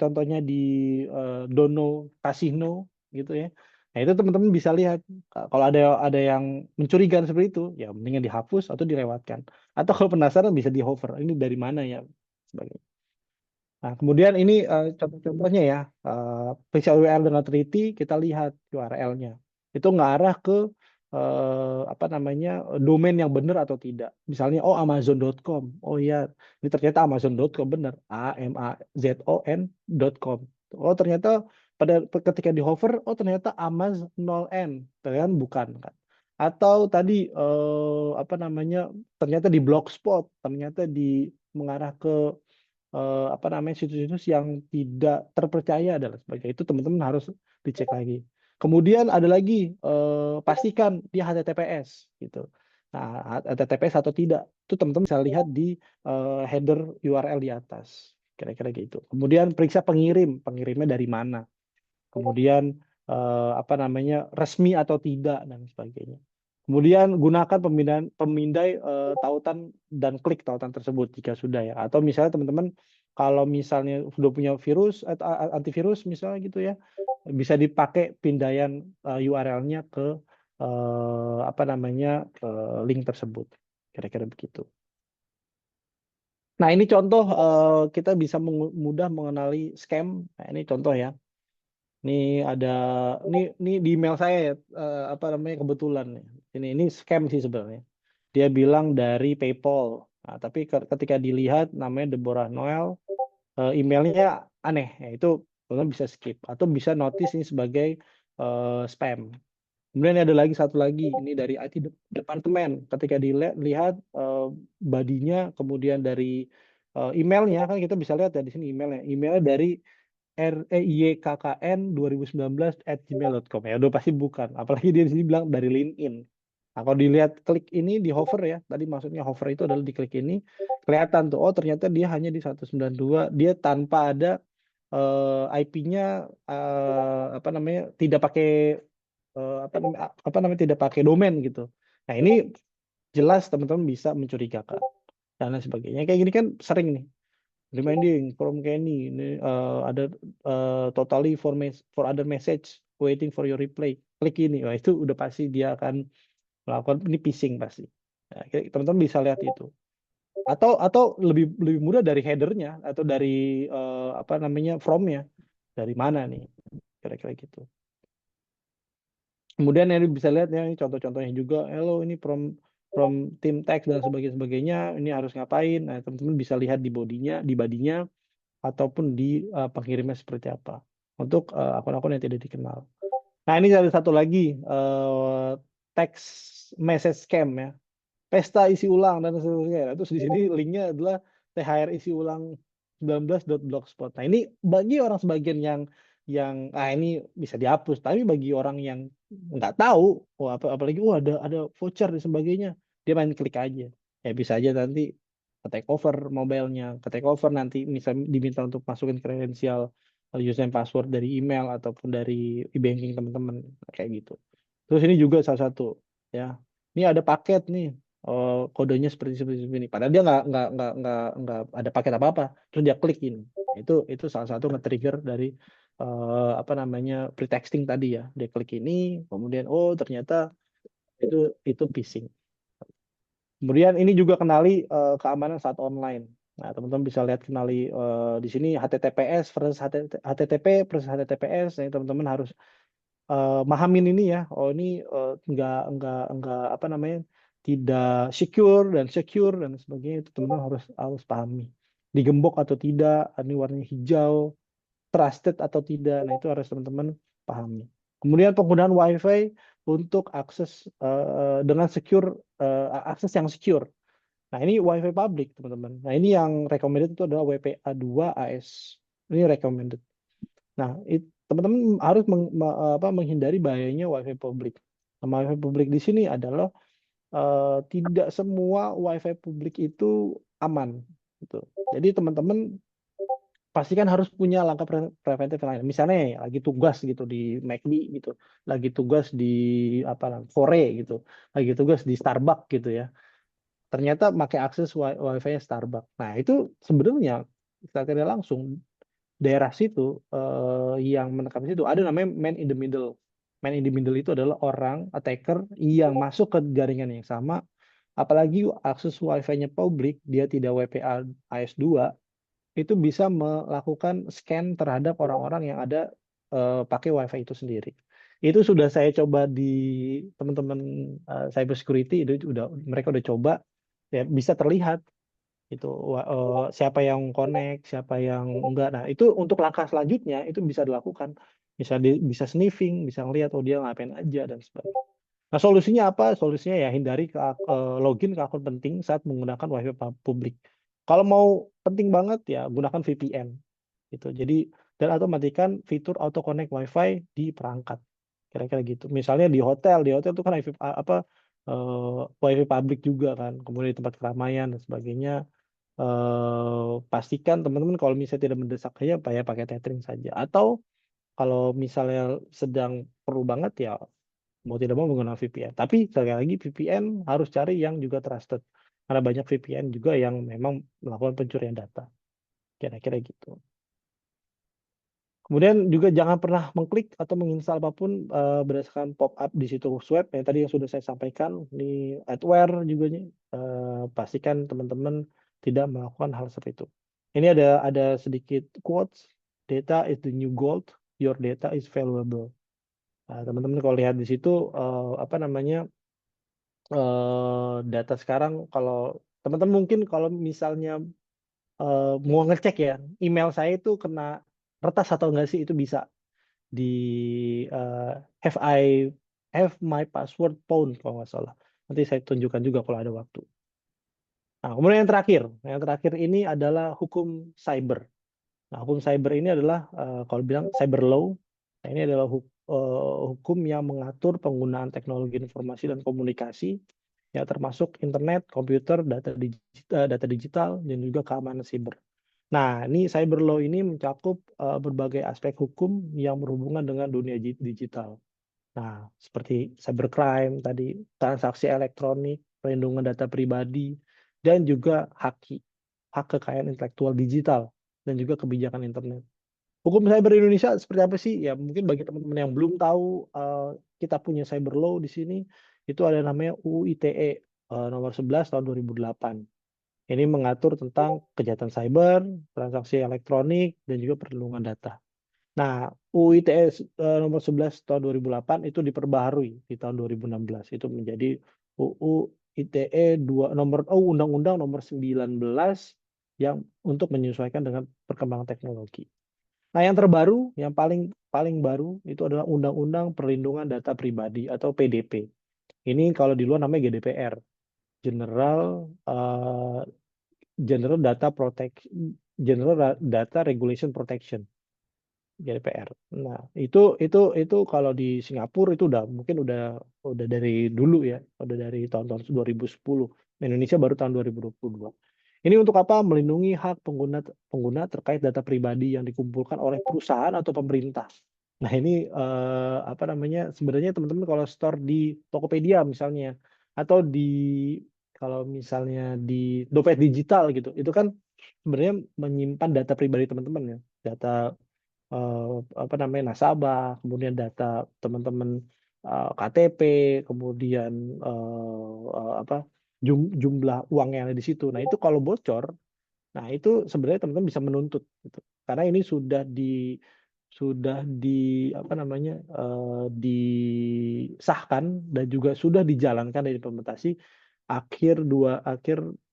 contohnya di Dono Casino gitu ya. Nah, itu teman-teman bisa lihat kalau ada yang mencurigakan seperti itu, ya mendingan dihapus atau dilewatkan. Atau kalau penasaran bisa di hover. Ini dari mana ya sebagainya. Nah, kemudian ini contoh-contohnya ya, periksa URL dengan teliti, kita lihat URL-nya. Itu ngarah ke domain yang benar atau tidak. Misalnya, oh amazon.com. Oh iya, ini ternyata amazon.com benar. amazon.com. Oh ternyata ketika di hover, oh ternyata amaz0n. Ternyata bukan kan. Atau tadi ternyata di blogspot, ternyata mengarah ke situs-situs yang tidak terpercaya dan sebagainya. Itu teman-teman harus dicek lagi. Kemudian ada lagi pastikan dia HTTPS gitu. Nah, HTTPS atau tidak itu teman-teman bisa lihat di header URL di atas. Kira-kira gitu. Kemudian periksa pengirimnya dari mana. Kemudian resmi atau tidak dan sebagainya. Kemudian gunakan pemindai tautan dan klik tautan tersebut jika sudah ya. Atau misalnya teman-teman kalau misalnya sudah punya virus atau antivirus misalnya gitu ya, bisa dipakai pindaian URL-nya ke link tersebut. Kira-kira begitu. Nah, ini contoh kita bisa mudah mengenali scam. Nah, ini contoh ya. Ini di email saya ya, kebetulan nih. Ini scam sih sebenarnya. Dia bilang dari PayPal. Nah, tapi ketika dilihat namanya Deborah Noel, emailnya aneh, ya itu teman-teman bisa skip atau bisa notice ini sebagai spam. Kemudian ada lagi satu lagi, ini dari IT departemen. Ketika dilihat bodinya, kemudian dari emailnya, kan kita bisa lihat ya di sini emailnya. Emailnya dari reikkn2019@gmail.com ya, udah pasti bukan. Apalagi dia di sini bilang dari LinkedIn. Nah, kalau dilihat klik ini di hover ya, tadi maksudnya hover itu adalah diklik ini, kelihatan tuh, oh ternyata dia hanya di 192, dia tanpa ada IP-nya apa namanya tidak pakai apa namanya tidak pakai domain gitu. Nah ini jelas teman-teman bisa mencurigakan dan lain sebagainya. Kayak gini kan sering nih. Reminding from Kenny, ini ada totally for other message waiting for your reply. Klik ini, wah itu udah pasti dia akan melakukan ini phishing pasti. Nah, teman-teman bisa lihat itu. Atau lebih mudah dari headernya atau dari apa namanya from-nya, dari mana nih kira-kira gitu. Kemudian ini bisa lihat ya, ini contoh-contohnya juga. Hello, ini from tim text dan sebagainya. Ini harus ngapain? Nah, teman-teman bisa lihat di bodinya, ataupun di pengirimnya seperti apa. Untuk akun-akun yang tidak dikenal. Nah, ini ada satu lagi text message scam ya. Pesta isi ulang dan sebagainya. Terus di sini linknya adalah THR isi ulang 19.blogspot. Nah, ini bagi orang sebagian yang ini bisa dihapus, tapi bagi orang yang nggak tahu, apalagi ada voucher dan sebagainya, dia main klik aja. Ya bisa aja nanti ke take over mobilenya, ke take over nanti misalnya diminta untuk masukin kredensial username password dari email ataupun dari e-banking teman-teman kayak gitu. Terus ini juga salah satu ya. Ini ada paket nih, kodenya seperti ini. Padahal dia nggak ada paket apa-apa. Terus dia klik ini. Itu salah satu nge-trigger dari apa namanya pretexting tadi ya. Dia klik ini, kemudian oh ternyata itu phishing. Kemudian ini juga kenali keamanan saat online. Nah, teman-teman bisa lihat kenali di sini HTTPS versus HTTP versus HTTPS. Nah, teman-teman harus mahamin ini ya. Oh ini enggak apa namanya tidak secure dan sebagainya, itu teman-teman harus pahami. Digembok atau tidak, ini warnanya hijau, trusted atau tidak. Nah, itu harus teman-teman pahami. Kemudian penggunaan WiFi untuk akses dengan secure, akses yang secure. Nah, ini WiFi public, teman-teman. Nah, ini yang recommended itu adalah WPA2 AS. Ini recommended. Nah, teman-teman harus menghindari bahayanya WiFi publik. Nah, WiFi publik di sini adalah tidak semua WiFi publik itu aman. Gitu. Jadi teman-teman pastikan harus punya langkah preventif yang lain. Misalnya ya, lagi tugas gitu di McD gitu, lagi tugas di Fore gitu, lagi tugas di Starbucks gitu ya. Ternyata pakai akses WiFi-nya Starbucks. Nah, itu sebenarnya kita tidak langsung daerah situ yang menekap situ ada namanya man in the middle. Man in the middle itu adalah orang attacker yang masuk ke jaringan yang sama, apalagi akses WiFi-nya publik, dia tidak WPA AS2, itu bisa melakukan scan terhadap orang-orang yang ada pakai WiFi itu sendiri. Itu sudah saya coba di teman-teman cyber security, itu mereka udah coba ya, bisa terlihat itu siapa yang connect, siapa yang enggak. Nah, itu untuk langkah selanjutnya itu bisa dilakukan. Bisa sniffing, bisa ngelihat oh dia ngapain aja dan sebagainya. Nah, solusinya apa? Solusinya ya hindari login ke akun penting saat menggunakan WiFi publik. Kalau mau penting banget ya gunakan VPN gitu. Jadi dan atau matikan fitur auto connect WiFi di perangkat. Kira-kira gitu. Misalnya di hotel itu kan WiFi publik juga kan. Kemudian di tempat keramaian dan sebagainya. Pastikan teman-teman kalau misalnya tidak mendesak saja ya pakai tethering saja. Atau kalau misalnya sedang perlu banget ya mau tidak mau menggunakan VPN. Tapi sekali lagi VPN harus cari yang juga trusted. Karena banyak VPN juga yang memang melakukan pencurian data. Kira-kira gitu. Kemudian juga jangan pernah mengklik atau menginstal apapun berdasarkan pop-up di situs web. Yang tadi yang sudah saya sampaikan di adware juga pastikan teman-teman tidak melakukan hal seperti itu. Ini ada sedikit quotes. Data is the new gold. Your data is valuable. Nah, teman-teman kalau lihat di situ apa namanya data sekarang kalau Teman-teman mungkin kalau misalnya mau ngecek ya, email saya itu kena retas atau enggak sih, itu bisa di have my password found kalau nggak salah. Nanti saya tunjukkan juga kalau ada waktu. Nah, kemudian yang terakhir ini adalah hukum cyber. Nah, hukum cyber ini adalah kalau bilang cyber law. Nah, ini adalah hukum yang mengatur penggunaan teknologi informasi dan komunikasi, ya termasuk internet, komputer, data digital, dan juga keamanan siber. Nah, ini cyber law ini mencakup berbagai aspek hukum yang berhubungan dengan dunia digital. Nah, seperti cybercrime tadi, transaksi elektronik, perlindungan data pribadi, dan juga hak kekayaan intelektual digital, dan juga kebijakan internet. Hukum cyber Indonesia seperti apa sih? Ya, mungkin bagi teman-teman yang belum tahu, kita punya cyber law di sini, itu ada namanya UU ITE nomor 11 tahun 2008. Ini mengatur tentang kejahatan cyber, transaksi elektronik, dan juga perlindungan data. Nah, UU ITE nomor 11 tahun 2008 itu diperbaharui di tahun 2016. Itu menjadi UU ITE Undang-Undang nomor 19 yang untuk menyesuaikan dengan perkembangan teknologi. Nah, yang terbaru, yang paling baru itu adalah Undang-Undang Perlindungan Data Pribadi atau PDP. Ini kalau di luar namanya GDPR, General Data Regulation Protection. GDPR. Nah, itu kalau di Singapura itu mungkin udah dari dulu ya, udah dari tahun-tahun 2010. Indonesia baru tahun 2022. Ini untuk apa? Melindungi hak pengguna terkait data pribadi yang dikumpulkan oleh perusahaan atau pemerintah. Nah, ini apa namanya? Sebenarnya teman-teman kalau store di Tokopedia misalnya, atau kalau misalnya di dompet digital gitu, itu kan sebenarnya menyimpan data pribadi teman-teman ya, data apa namanya nasabah, kemudian data teman-teman KTP, kemudian apa jumlah uang yang ada di situ. Nah, itu kalau bocor, nah itu sebenarnya teman-teman bisa menuntut gitu. Karena ini sudah di apa namanya disahkan dan juga sudah dijalankan dan implementasi akhir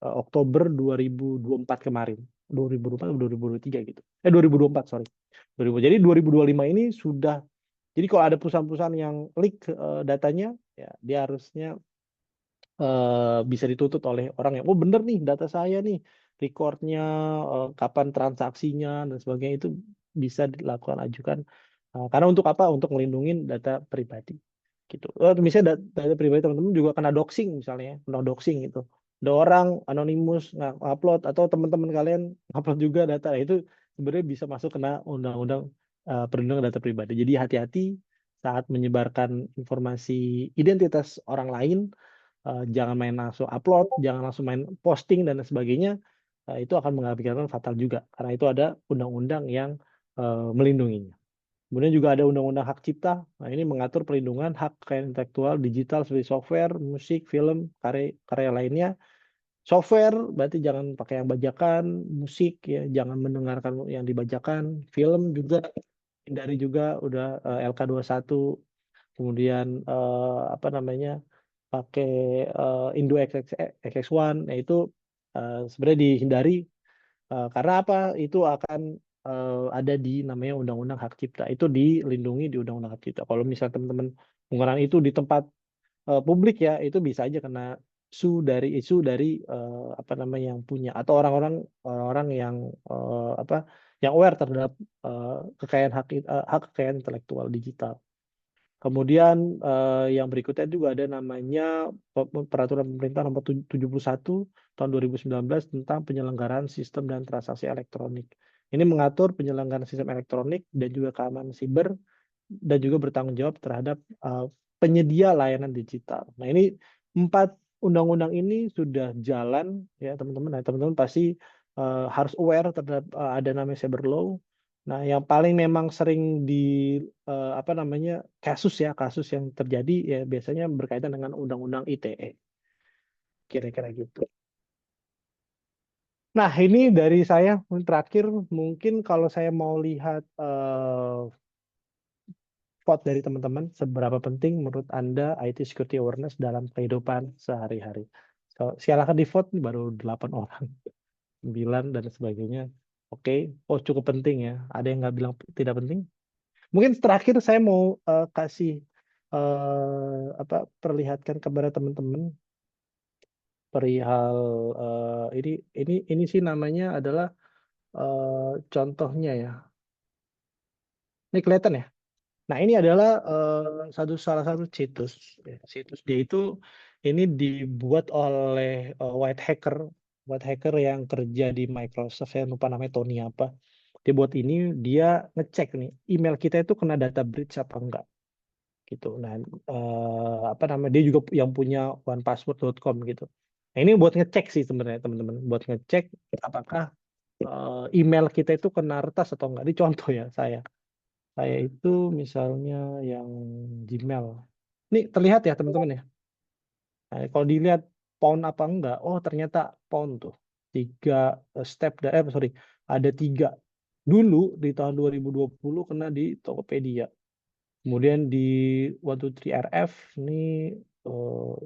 Oktober 2024 kemarin. 2024 atau 2023 gitu. 2024, sorry. Jadi 2025 ini sudah, jadi kalau ada perusahaan-perusahaan yang leak datanya, ya dia harusnya bisa dituntut oleh orang yang, oh bener nih data saya nih, recordnya, kapan transaksinya dan sebagainya, itu bisa dilakukan ajukan. Karena untuk apa? Untuk melindungi data pribadi. Gitu. Misalnya data pribadi teman-teman juga kena doxing misalnya, kena doxing itu. Ada orang anonimus upload atau teman-teman kalian upload juga data, itu sebenarnya bisa masuk kena undang-undang perlindungan data pribadi. Jadi hati-hati saat menyebarkan informasi identitas orang lain, jangan main langsung upload, jangan langsung main posting dan sebagainya, itu akan mengakibatkan fatal juga karena itu ada undang-undang yang melindunginya. Kemudian juga ada undang-undang hak cipta. Nah, ini mengatur perlindungan hak kekayaan intelektual digital seperti software, musik, film, karya lainnya. Software berarti jangan pakai yang bajakan, musik ya jangan mendengarkan yang dibajakan, film juga hindari juga udah LK21, kemudian apa namanya pakai Indo XX1, itu sebenarnya dihindari karena apa? Itu akan ada di namanya Undang-Undang Hak Cipta. Itu dilindungi di Undang-Undang Hak Cipta. Kalau misalnya teman-teman menggunakan itu di tempat publik ya, itu bisa aja kena isu dari apa namanya yang punya atau orang yang apa yang aware terhadap hak kekayaan intelektual digital. Kemudian yang berikutnya juga ada namanya Peraturan Pemerintah Nomor 71 tahun 2019 tentang penyelenggaraan sistem dan transaksi elektronik. Ini mengatur penyelenggaraan sistem elektronik dan juga keamanan siber dan juga bertanggung jawab terhadap penyedia layanan digital. Nah, ini 4 undang-undang ini sudah jalan ya teman-teman. Nah, teman-teman pasti harus aware terhadap ada namanya cyber law. Nah, yang paling memang sering apa namanya kasus yang terjadi ya biasanya berkaitan dengan Undang-Undang ITE. Kira-kira gitu. Nah, ini dari saya terakhir, mungkin kalau saya mau lihat vote dari teman-teman, seberapa penting menurut Anda IT security awareness dalam kehidupan sehari-hari. Silakan di vote nih, baru 8 orang, 9 dan sebagainya. Oke, oh cukup penting ya. Ada yang nggak bilang tidak penting? Mungkin terakhir saya mau kasih perlihatkan kepada teman-teman perihal ini sih namanya adalah contohnya ya. Ini kelihatan ya. Nah, ini adalah salah satu situs. Situs dia itu ini dibuat oleh white hacker yang kerja di Microsoft. Saya lupa namanya Tony apa. Dia buat ini, dia ngecek nih email kita itu kena data breach apa enggak gitu. Nah, dia juga yang punya onepassword.com gitu. Nah, ini buat ngecek sih sebenarnya teman-teman, buat ngecek apakah email kita itu kena retas atau enggak. Ini contoh ya saya itu misalnya yang Gmail. Ini terlihat ya teman-teman ya. Nah, kalau dilihat pound apa enggak, oh ternyata pound tuh 3 step, sorry, ada 3. Dulu di tahun 2020 kena di Tokopedia. Kemudian di 123RF ini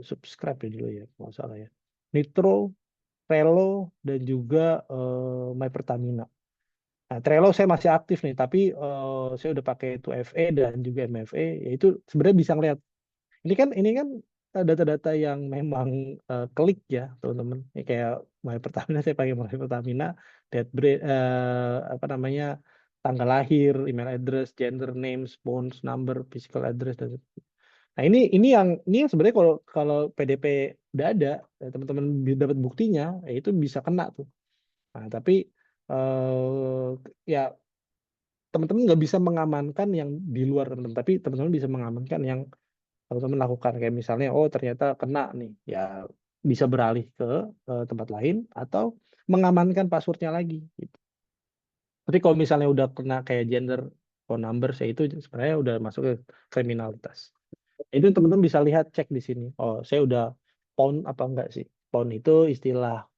subscribe ya dulu ya, nggak salah ya. Nitro, Trello, dan juga My Pertamina. Nah, Trello saya masih aktif nih, tapi saya udah pakai 2FA dan juga MFA, yaitu sebenarnya bisa ngeliat. Ini kan data-data yang memang klik ya, teman-teman. Ini kayak My Pertamina, saya pakai My Pertamina, tanggal lahir, email address, gender, names, phones, number, physical address, dan nah ini yang sebenarnya kalau PDP udah ada, teman-teman dapat buktinya, ya itu bisa kena tuh. Nah, tapi ya teman-teman nggak bisa mengamankan yang di luar teman-teman, tapi teman-teman bisa mengamankan yang teman-teman lakukan. Kayak misalnya, oh ternyata kena nih, ya bisa beralih ke tempat lain atau mengamankan passwordnya lagi. Gitu. Tapi kalau misalnya udah kena kayak gender, phone number, saya itu sebenarnya udah masuk ke kriminalitas. Itu teman-teman bisa lihat, cek di sini. Oh, saya udah pawn apa enggak sih? Pawn itu istilah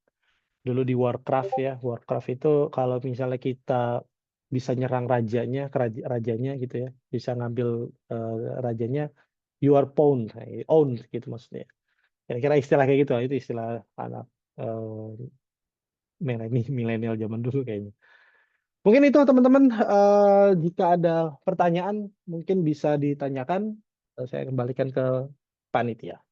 dulu di Warcraft ya. Warcraft itu kalau misalnya kita bisa nyerang rajanya, rajanya gitu ya, bisa ngambil rajanya, you are pawned, owned gitu maksudnya. Kira-kira istilah kayak gitu, itu istilah anak milenial zaman dulu kayaknya. Mungkin itu teman-teman, jika ada pertanyaan mungkin bisa ditanyakan, saya kembalikan ke panitia.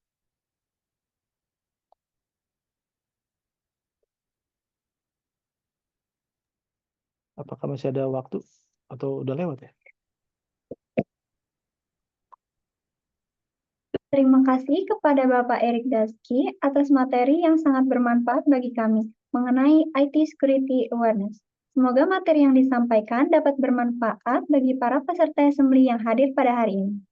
Apakah masih ada waktu atau udah lewat ya? Terima kasih kepada Bapak Erik Daski atas materi yang sangat bermanfaat bagi kami mengenai IT Security Awareness. Semoga materi yang disampaikan dapat bermanfaat bagi para peserta assembly yang hadir pada hari ini.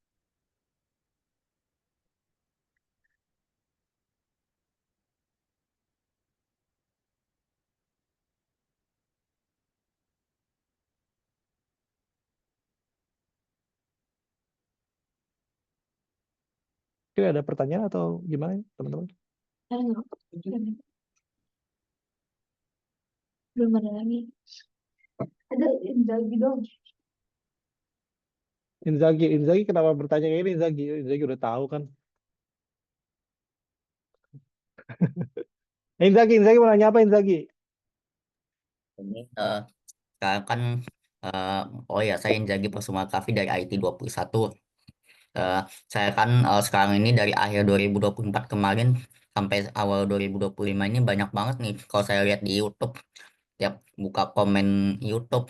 Kira ada pertanyaan atau gimana teman-teman? Belum ada lagi. Ada Inzaghi dong. Inzaghi kenapa bertanya kayak ini? Inzaghi udah tahu kan? Inzaghi mau nanya apa Inzaghi? Ini sekarang kan oh ya, saya Inzaghi Persuma Kavi dari IT 21. Saya kan sekarang ini dari akhir 2024 kemarin sampai awal 2025 ini banyak banget nih kalau saya lihat di YouTube. Tiap buka komen YouTube,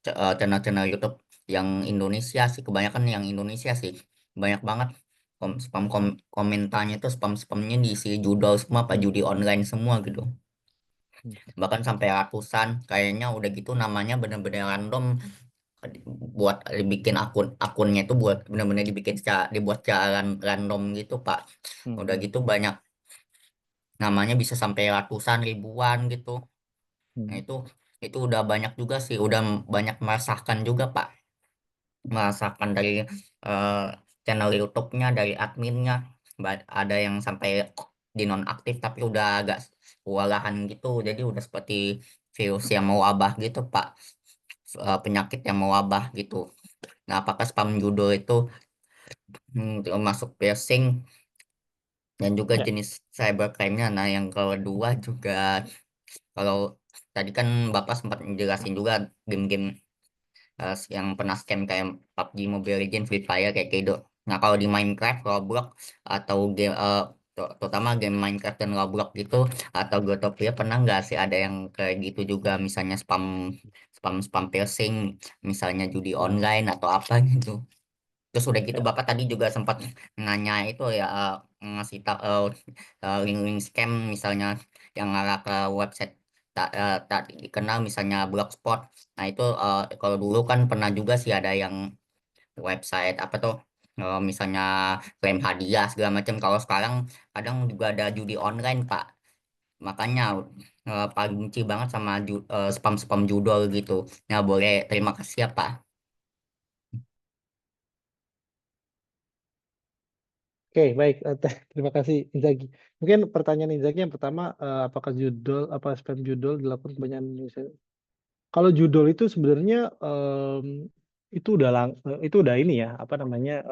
channel-channel YouTube yang Indonesia sih, kebanyakan yang Indonesia sih, banyak banget komentarnya itu spamnya diisi judul semua, apa judi online semua gitu, bahkan sampai ratusan kayaknya. Udah gitu namanya bener-bener random, buat dibikin akunnya itu buat bener-bener dibuat secara random gitu Pak. Udah gitu banyak namanya bisa sampai ratusan, ribuan gitu. Nah itu udah banyak juga sih, udah banyak meresahkan juga Pak, meresahkan dari eh, channel YouTube-nya, dari adminnya. Ada yang sampai dinonaktif tapi udah agak kewalahan gitu, jadi udah seperti virus yang mau wabah gitu Pak, penyakit yang mau wabah gitu. Nah, apakah spam judul itu masuk phishing? Dan juga Ya. jenis cybercrime-nya. Nah, yang kedua juga, kalau tadi kan Bapak sempat menjelasin juga game-game yang pernah scam kayak PUBG, Mobile Legends, Free Fire kayak gitu. Nah, kalau di Minecraft, Roblox, atau game terutama game Minecraft dan Roblox gitu, atau Growtopia, pernah nggak sih ada yang kayak gitu juga, misalnya spam phishing, misalnya judi online atau apa gitu. Terus udah gitu Ya. Bapak tadi juga sempat nanya itu ya, ngasih link-link scam misalnya yang ngarah ke website tak dikenal, misalnya Blogspot. Nah itu kalau dulu kan pernah juga sih ada yang website apa tuh, misalnya klaim hadiah segala macam. Kalau sekarang kadang juga ada judi online Pak. Makanya paling benci banget sama spam-spam judol gitu. Nah boleh, terima kasih ya Pak. Oke, baik. Terima kasih Inzaghi. Mungkin pertanyaan Inzaghi yang pertama, apakah spam judul dilakukan kebanyakan Indonesia? Kalau judul itu sebenarnya itu udah ini ya, apa namanya?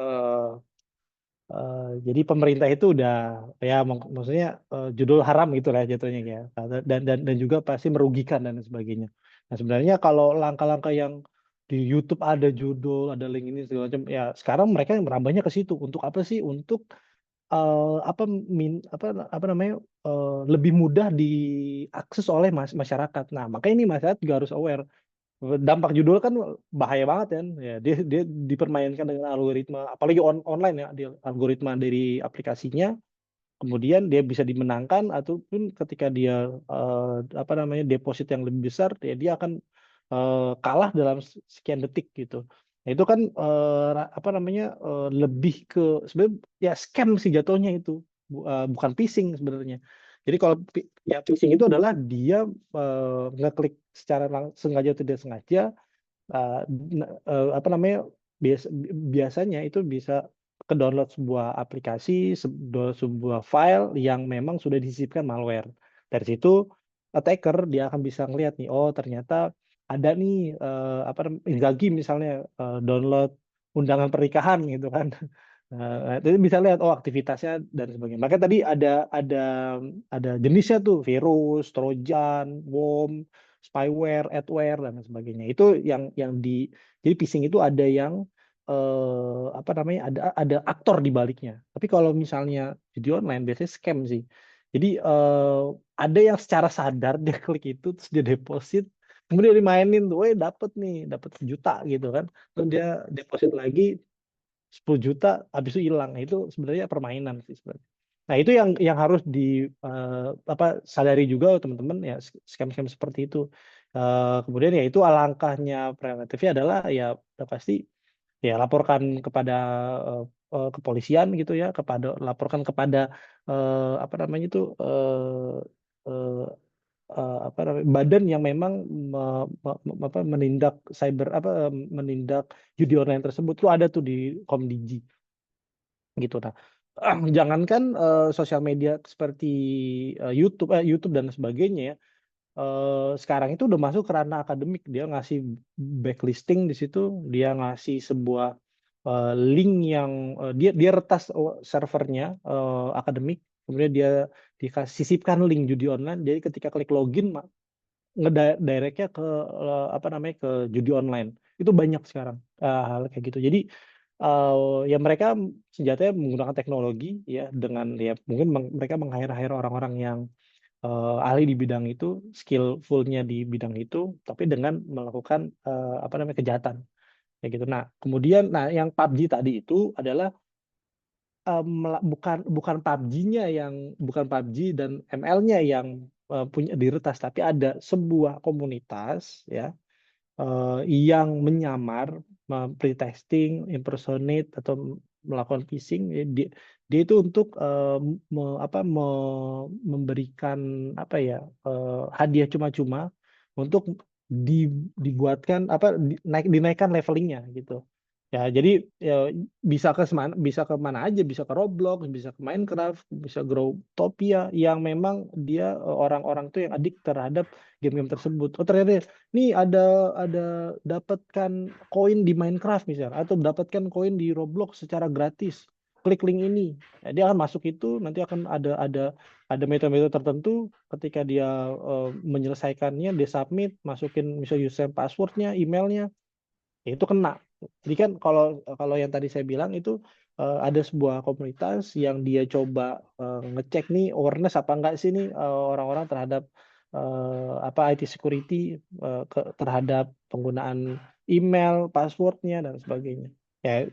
Jadi pemerintah itu udah ya maksudnya judul haram gitu lah jatuhnya ya. Dan juga pasti merugikan dan sebagainya. Nah, sebenarnya kalau langkah-langkah yang di YouTube ada judul, ada link ini segala macam, ya sekarang mereka yang merambahnya ke situ. Untuk apa sih? Untuk apa apa namanya, lebih mudah diakses oleh masyarakat. Nah, makanya ini masyarakat juga harus aware. Dampak judul kan bahaya banget kan, ya dia dipermainkan dengan algoritma, apalagi online ya, algoritma dari aplikasinya, kemudian dia bisa dimenangkan, ataupun ketika dia apa namanya, deposit yang lebih besar, dia akan kalah dalam sekian detik gitu. Nah, itu kan apa namanya, lebih ke sebenarnya ya scam sih jatuhnya itu, bukan phishing sebenarnya. Jadi kalau ya phishing itu adalah dia ngeklik secara sengaja atau tidak sengaja, uh, apa namanya, biasanya itu bisa ke download sebuah aplikasi, sebuah file yang memang sudah disisipkan malware. Dari situ attacker dia akan bisa ngelihat nih, oh ternyata ada nih apa Inzaghi misalnya download undangan pernikahan gitu kan. Jadi bisa lihat oh aktivitasnya dan sebagainya. Maka tadi ada jenisnya tuh, virus, trojan, worm, spyware, adware dan sebagainya. Itu yang jadi phishing itu ada yang apa namanya, ada aktor di baliknya. Tapi kalau misalnya judi online biasanya scam sih. Jadi ada yang secara sadar dia klik itu terus dia deposit, kemudian dimainin tuh, dapat nih, dapat 1 juta gitu kan. Terus dia deposit lagi 10 juta, habis itu hilang. Nah, itu sebenarnya permainan sih sebenarnya. Nah, itu yang harus di apa sadari juga teman-teman ya, scam-scam seperti itu. Kemudian ya itu alangkahnya preventifnya adalah ya udah pasti ya laporkan kepada kepolisian gitu ya, laporkan kepada apa namanya itu eh, apa namanya, badan yang memang menindak cyber, apa menindak judi online tersebut. Itu ada tuh di Komdigi gitu. Nah, jangankan sosial media seperti YouTube dan sebagainya ya, sekarang itu udah masuk ke ranah akademik. Dia ngasih backlisting di situ, dia ngasih sebuah link yang dia retas servernya akademik, kemudian dia dikasih sisipkan link judi online. Jadi ketika klik login ngedirectnya ke apa namanya, ke judi online. Itu banyak sekarang hal kayak gitu. Jadi ya mereka senjatanya menggunakan teknologi ya, dengan ya mungkin mereka meng-hire orang-orang yang ahli di bidang itu, skillfulnya di bidang itu, tapi dengan melakukan apa namanya, kejahatan kayak gitu. Nah, kemudian yang PUBG tadi itu adalah bukan PUBG-nya bukan PUBG dan ML-nya yang punya diretas, tapi ada sebuah komunitas ya yang menyamar, pretexting, impersonate atau melakukan phishing. Dia itu untuk memberikan apa ya, hadiah cuma-cuma untuk dibuatkan apa, dinaikkan levelingnya gitu. Ya, jadi ya, bisa ke mana aja, bisa ke Roblox, bisa ke Minecraft, bisa Growtopia, yang memang dia orang-orang tuh yang adik terhadap game-game tersebut. Oh ternyata nih ada dapatkan koin di Minecraft misalnya, atau dapatkan koin di Roblox secara gratis. klik link ini. Nah, dia akan masuk itu, nanti akan ada metode-metode tertentu. Ketika dia menyelesaikannya, dia submit, masukin misalnya username, passwordnya, emailnya, ya itu kena. Jadi kan kalau yang tadi saya bilang itu ada sebuah komunitas yang dia coba ngecek nih awareness apa enggak sih nih orang-orang terhadap IT security terhadap penggunaan email, passwordnya dan sebagainya. Ya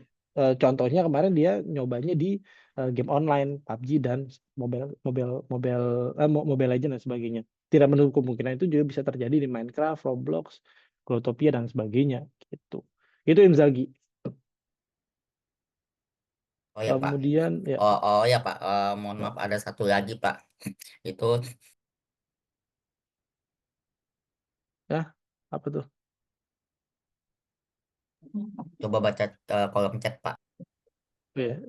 contohnya kemarin dia nyobanya di game online PUBG dan Mobile Legends dan sebagainya. Tidak menutup kemungkinan itu juga bisa terjadi di Minecraft, Roblox, Growtopia dan sebagainya gitu. Itu Inzaghi. Oh ya Pak. Kemudian ya, Oh ya Pak, mohon ya. maaf ada satu lagi Pak. Itu Apa tuh? coba baca kolom chat Pak. Ya.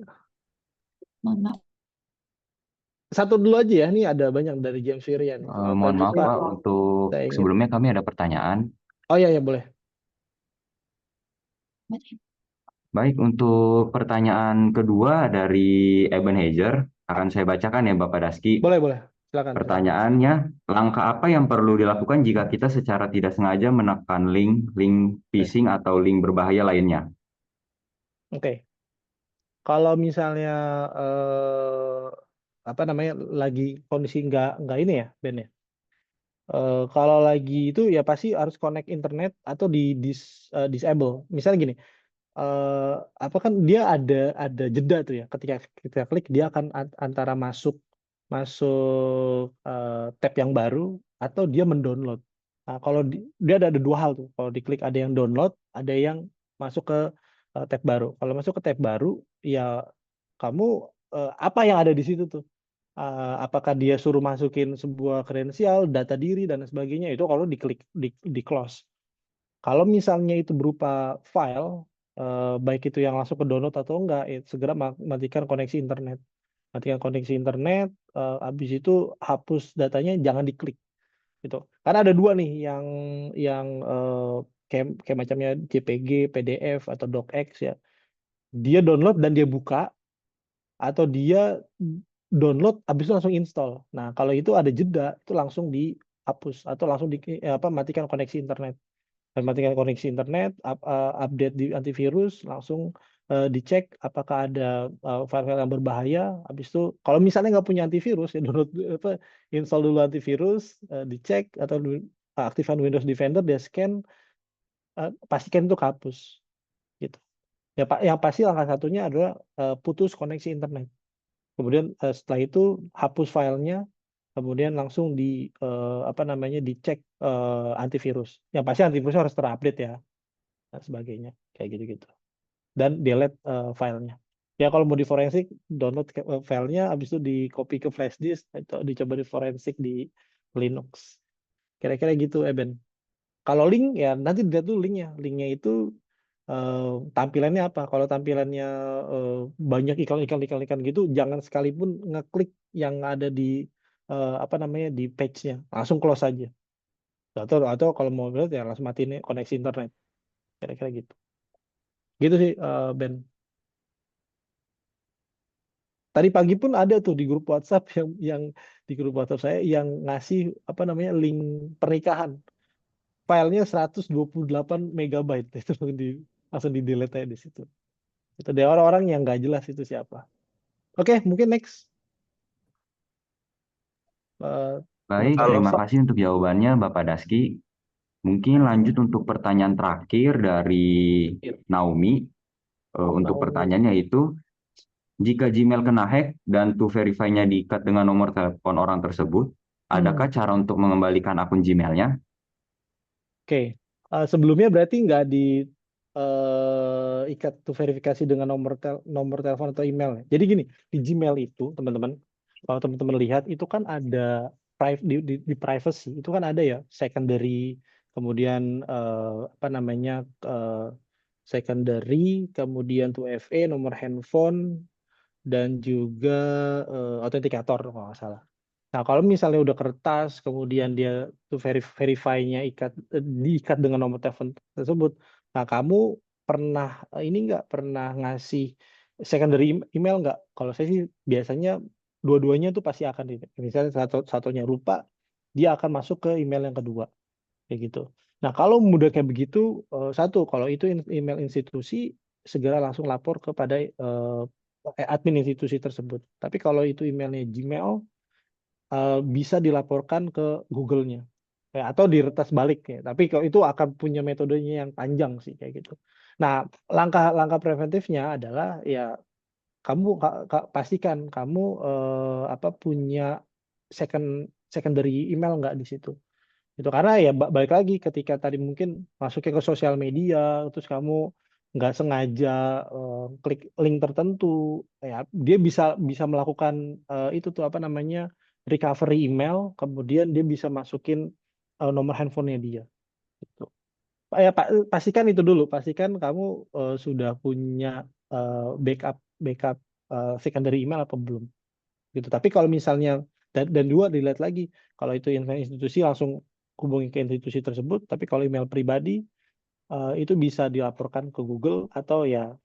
Satu dulu aja ya, ini ada banyak dari James Virian. Mohon maaf Pak, untuk saya ingin. sebelumnya kami ada pertanyaan. Oh ya boleh. Baik, untuk pertanyaan kedua dari Ebenezer, akan saya bacakan ya Bapak Daski. Boleh. Silakan. Pertanyaannya, langkah apa yang perlu dilakukan jika kita secara tidak sengaja menekan link phishing atau link berbahaya lainnya? Oke. Kalau misalnya lagi kondisi nggak ini ya, Ben ya. Kalau lagi itu ya pasti harus connect internet atau disable. Misalnya gini, kan dia ada jeda tuh ya. Ketika kita klik dia akan antara masuk tab yang baru atau dia mendownload. Nah, kalau dia ada dua hal tuh. Kalau diklik ada yang download, ada yang masuk ke tab baru. Kalau masuk ke tab baru, ya kamu apa yang ada di situ tuh? Apakah dia suruh masukin sebuah kredensial, data diri dan sebagainya, itu kalau diklik di close. Kalau misalnya itu berupa file, baik itu yang langsung ke download atau enggak, segera matikan koneksi internet. Matikan koneksi internet, habis itu hapus datanya, jangan diklik. Gitu. Karena ada dua nih yang kayak macamnya JPG, PDF atau docx ya. Dia download dan dia buka, atau dia download habis itu langsung install. Nah, kalau itu ada jeda, itu langsung dihapus atau langsung matikan koneksi internet. Dan matikan koneksi internet, update di antivirus, langsung dicek apakah ada file-file yang berbahaya. Habis itu kalau misalnya nggak punya antivirus, ya download install dulu antivirus, dicek atau aktifkan Windows Defender, dia scan, pastikan itu kehapus. Gitu. Ya Pak, yang pasti langkah satunya adalah putus koneksi internet. Kemudian setelah itu hapus filenya, kemudian langsung dicek antivirus. Yang pasti antivirusnya harus terupdate ya, dan sebagainya, kayak gitu-gitu. Dan delete filenya. Ya kalau mau di forensik, download filenya, habis itu di copy ke flash disk, itu dicoba di forensik di Linux. Kira-kira gitu, Eben. Kalau link ya nanti dilihat dulu linknya. Linknya itu tampilannya apa? Kalau tampilannya banyak iklan gitu, jangan sekalipun ngeklik yang ada di di page-nya, langsung close aja. Atau kalau mau lihat ya langsung matiin koneksi internet. Kira-kira gitu. Gitu sih Ben. Tadi pagi pun ada tuh di grup WhatsApp yang di grup WhatsApp saya yang ngasih link pernikahan. Filenya 128 megabyte itu langsung di delete aja di situ. Itu ada orang-orang yang nggak jelas itu siapa. Oke, mungkin next. Baik, terima kasih untuk jawabannya Bapak Daski. Mungkin lanjut untuk pertanyaan terakhir dari Naomi. Untuk pertanyaannya itu, jika Gmail kena hack dan to verify-nya diikat dengan nomor telepon orang tersebut, adakah cara untuk mengembalikan akun Gmail-nya? Oke, sebelumnya berarti nggak ikat to verifikasi dengan nomor telepon atau email. Jadi gini, di Gmail itu teman-teman, kalau teman-teman lihat itu kan ada di privacy itu kan ada ya secondary, kemudian secondary, kemudian 2FA, nomor handphone, dan juga autentikator kalau nggak salah. Nah, kalau misalnya udah kertas, kemudian dia tuh verify-nya diikat dengan nomor telepon tersebut, nah kamu pernah nggak pernah ngasih secondary email nggak? Kalau saya sih biasanya dua-duanya tuh pasti akan misalnya satunya lupa, dia akan masuk ke email yang kedua kayak gitu. Nah kalau mudah kayak begitu, satu kalau itu email institusi segera langsung lapor kepada admin institusi tersebut. Tapi kalau itu emailnya Gmail, bisa dilaporkan ke Google-nya. Atau diretas balik ya. Tapi kalau itu akan punya metodenya yang panjang sih kayak gitu. Nah, langkah-langkah preventifnya adalah ya kamu pastikan kamu punya secondary email nggak di situ. Itu karena ya balik lagi ketika tadi mungkin masuknya ke sosial media terus kamu nggak sengaja klik link tertentu, ya dia bisa melakukan itu tuh apa namanya recovery email, kemudian dia bisa masukin nomor handphonenya dia. Gitu. Pastikan itu dulu, pastikan kamu sudah punya backup secondary email apa belum. Gitu. Tapi kalau misalnya dan dua dilihat lagi, kalau itu institusi langsung hubungi ke institusi tersebut, tapi kalau email pribadi itu bisa dilaporkan ke Google atau ya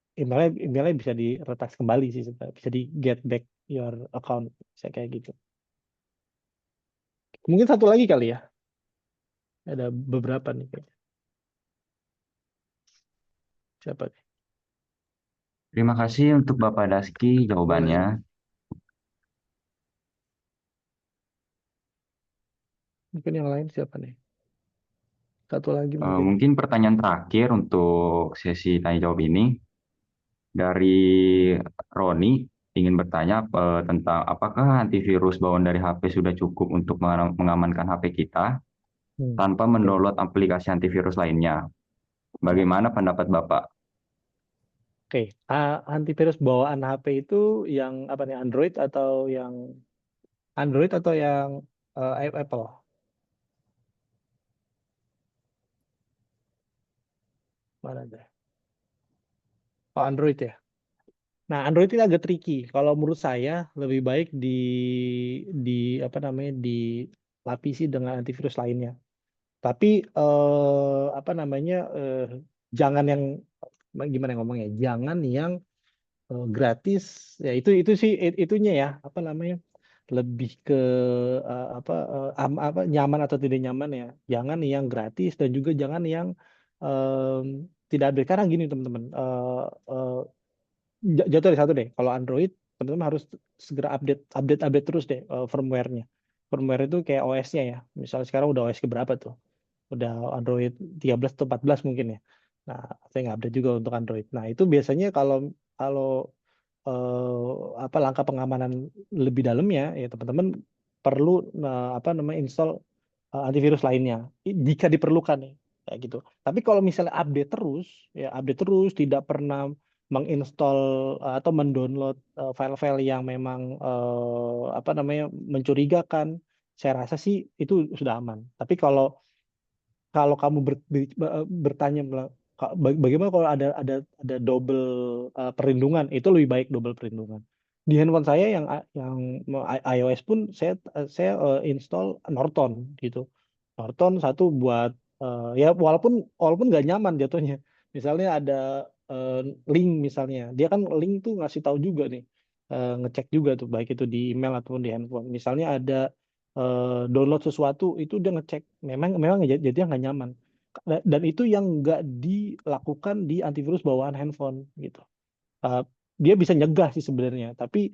emailnya bisa diretas kembali sih sebenarnya, bisa di get back your account, saya kayak gitu. Mungkin satu lagi kali ya, ada beberapa nih kayaknya. Siapa nih? Terima kasih untuk Bapak Daski jawabannya. Mungkin yang lain siapa nih? Satu lagi mungkin. Mungkin pertanyaan terakhir untuk sesi tanya jawab ini dari Roni ingin bertanya tentang apakah antivirus bawaan dari HP sudah cukup untuk mengamankan HP kita tanpa mendownload aplikasi antivirus lainnya. Bagaimana pendapat Bapak? Oke, antivirus bawaan HP itu yang apa nih, Android atau yang Apple? Mana deh? Oh, Android ya. Nah, Android ini agak tricky. Kalau menurut saya lebih baik dilapisi dengan antivirus lainnya. Tapi jangan yang gimana ngomongnya? Jangan yang gratis. Ya itu sih itunya ya, lebih ke nyaman atau tidak nyaman ya. Jangan yang gratis dan juga jangan yang tidak update. Karena gini teman-teman, jatuh dari satu deh. Kalau Android, teman-teman harus segera update terus deh firmware-nya. Firmware itu kayak OS-nya ya. Misalnya sekarang udah OS keberapa tuh? Udah Android 13 atau 14 mungkin ya. Nah, saya nggak update juga untuk Android. Nah, itu biasanya kalau kalau langkah pengamanan lebih dalamnya ya teman-teman perlu install antivirus lainnya jika diperlukan ya kayak gitu. Tapi kalau misalnya update terus tidak pernah menginstall atau mendownload file-file yang memang mencurigakan, saya rasa sih itu sudah aman. Tapi kalau kamu bertanya bagaimana kalau ada double perlindungan, itu lebih baik double perlindungan. Di handphone saya yang iOS pun saya install Norton gitu. Norton satu buat ya walaupun nggak nyaman jatuhnya. Misalnya ada link misalnya, dia kan link tuh ngasih tahu juga nih, ngecek juga tuh baik itu di email ataupun di handphone. Misalnya ada download sesuatu itu dia ngecek, memang jadinya nggak nyaman. Dan itu yang nggak dilakukan di antivirus bawaan handphone gitu. Dia bisa nyegah sih sebenarnya, tapi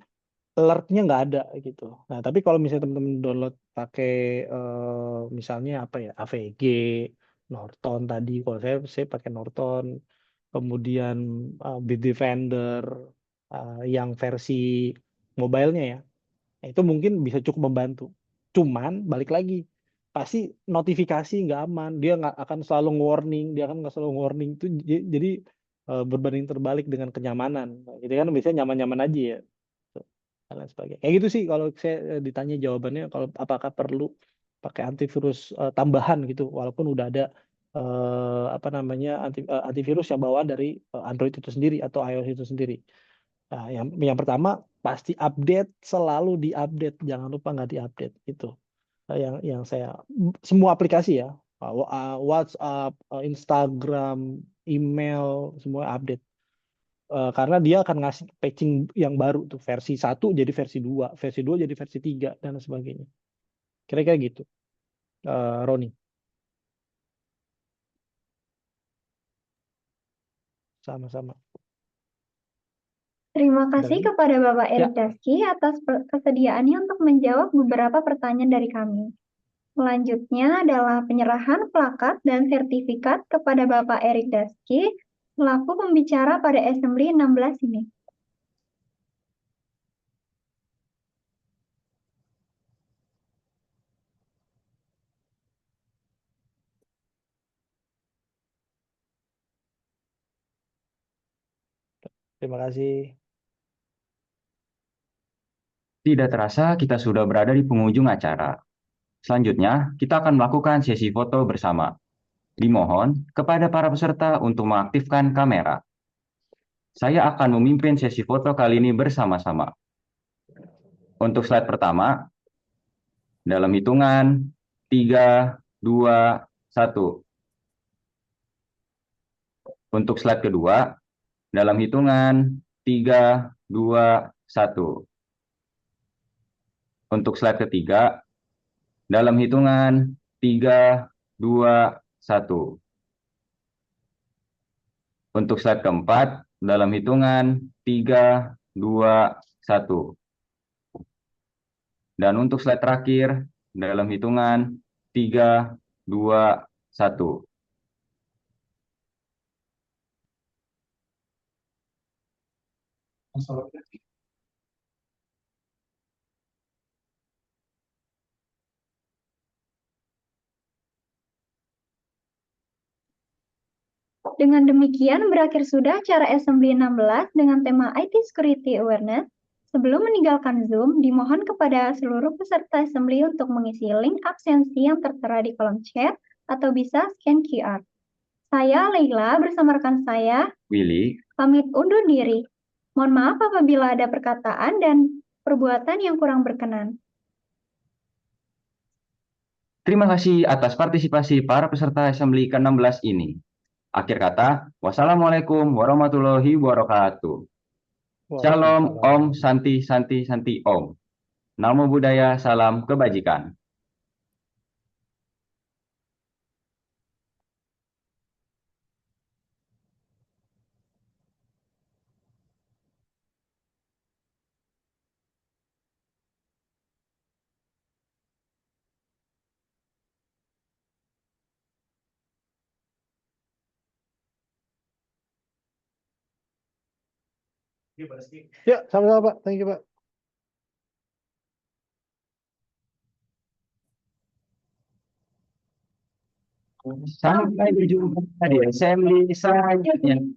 alertnya nggak ada gitu. Nah, tapi kalau misalnya teman-teman download pakai misalnya AVG, Norton tadi, kalau saya pakai Norton, kemudian Bitdefender yang versi mobilenya ya, itu mungkin bisa cukup membantu. Cuman balik lagi, pasti notifikasi nggak aman, dia nggak akan selalu warning, itu jadi berbanding terbalik dengan kenyamanan. Jadi kan biasanya nyaman-nyaman aja ya. Dan lain sebagainya. Kayak gitu sih kalau saya ditanya jawabannya, kalau apakah perlu pakai antivirus tambahan gitu, walaupun udah ada antivirus yang bawaan dari Android itu sendiri atau iOS itu sendiri. Nah, yang pertama pasti update, selalu diupdate, jangan lupa nggak diupdate itu. Yang saya semua aplikasi ya, WhatsApp, Instagram, email, semua update. Karena dia akan ngasih patching yang baru tuh, versi 1 jadi versi 2, versi 2 jadi versi 3 dan sebagainya. Kira-kira gitu. Roni. Sama-sama. Terima kasih Dan kepada Bapak ya, Erik Daski atas kesediaannya untuk menjawab beberapa pertanyaan dari kami. Selanjutnya adalah penyerahan plakat dan sertifikat kepada Bapak Erik Daski selaku pembicara pada Assembly 16 ini. terima kasih. Tidak terasa kita sudah berada di penghujung acara. Selanjutnya, kita akan melakukan sesi foto bersama. Dimohon kepada para peserta untuk mengaktifkan kamera. Saya akan memimpin sesi foto kali ini bersama-sama. Untuk slide pertama, dalam hitungan 3, 2, 1. Untuk slide kedua, dalam hitungan 3, 2, 1. Untuk slide ketiga, dalam hitungan 3, 2, 1. Untuk slide keempat, dalam hitungan 3, 2, 1. Dan untuk slide terakhir, dalam hitungan 3, 2, 1. Dengan demikian, berakhir sudah acara Assembly 16 dengan tema IT Security Awareness. Sebelum meninggalkan Zoom, dimohon kepada seluruh peserta Assembly untuk mengisi link absensi yang tertera di kolom chat atau bisa scan QR. Saya, Leila, bersama rekan saya, Willy, pamit undur diri. Mohon maaf apabila ada perkataan dan perbuatan yang kurang berkenan. terima kasih atas partisipasi para peserta Assembly ke-16 ini. Akhir kata, wassalamualaikum warahmatullahi wabarakatuh. Shalom, Om, Waalaikumsalam. Santi, Santi, Santi, Om. Namo Buddhaya, salam kebajikan. Ya, sama-sama Pak. Thank you Pak. Sampai berjumpa di assembly selanjutnya.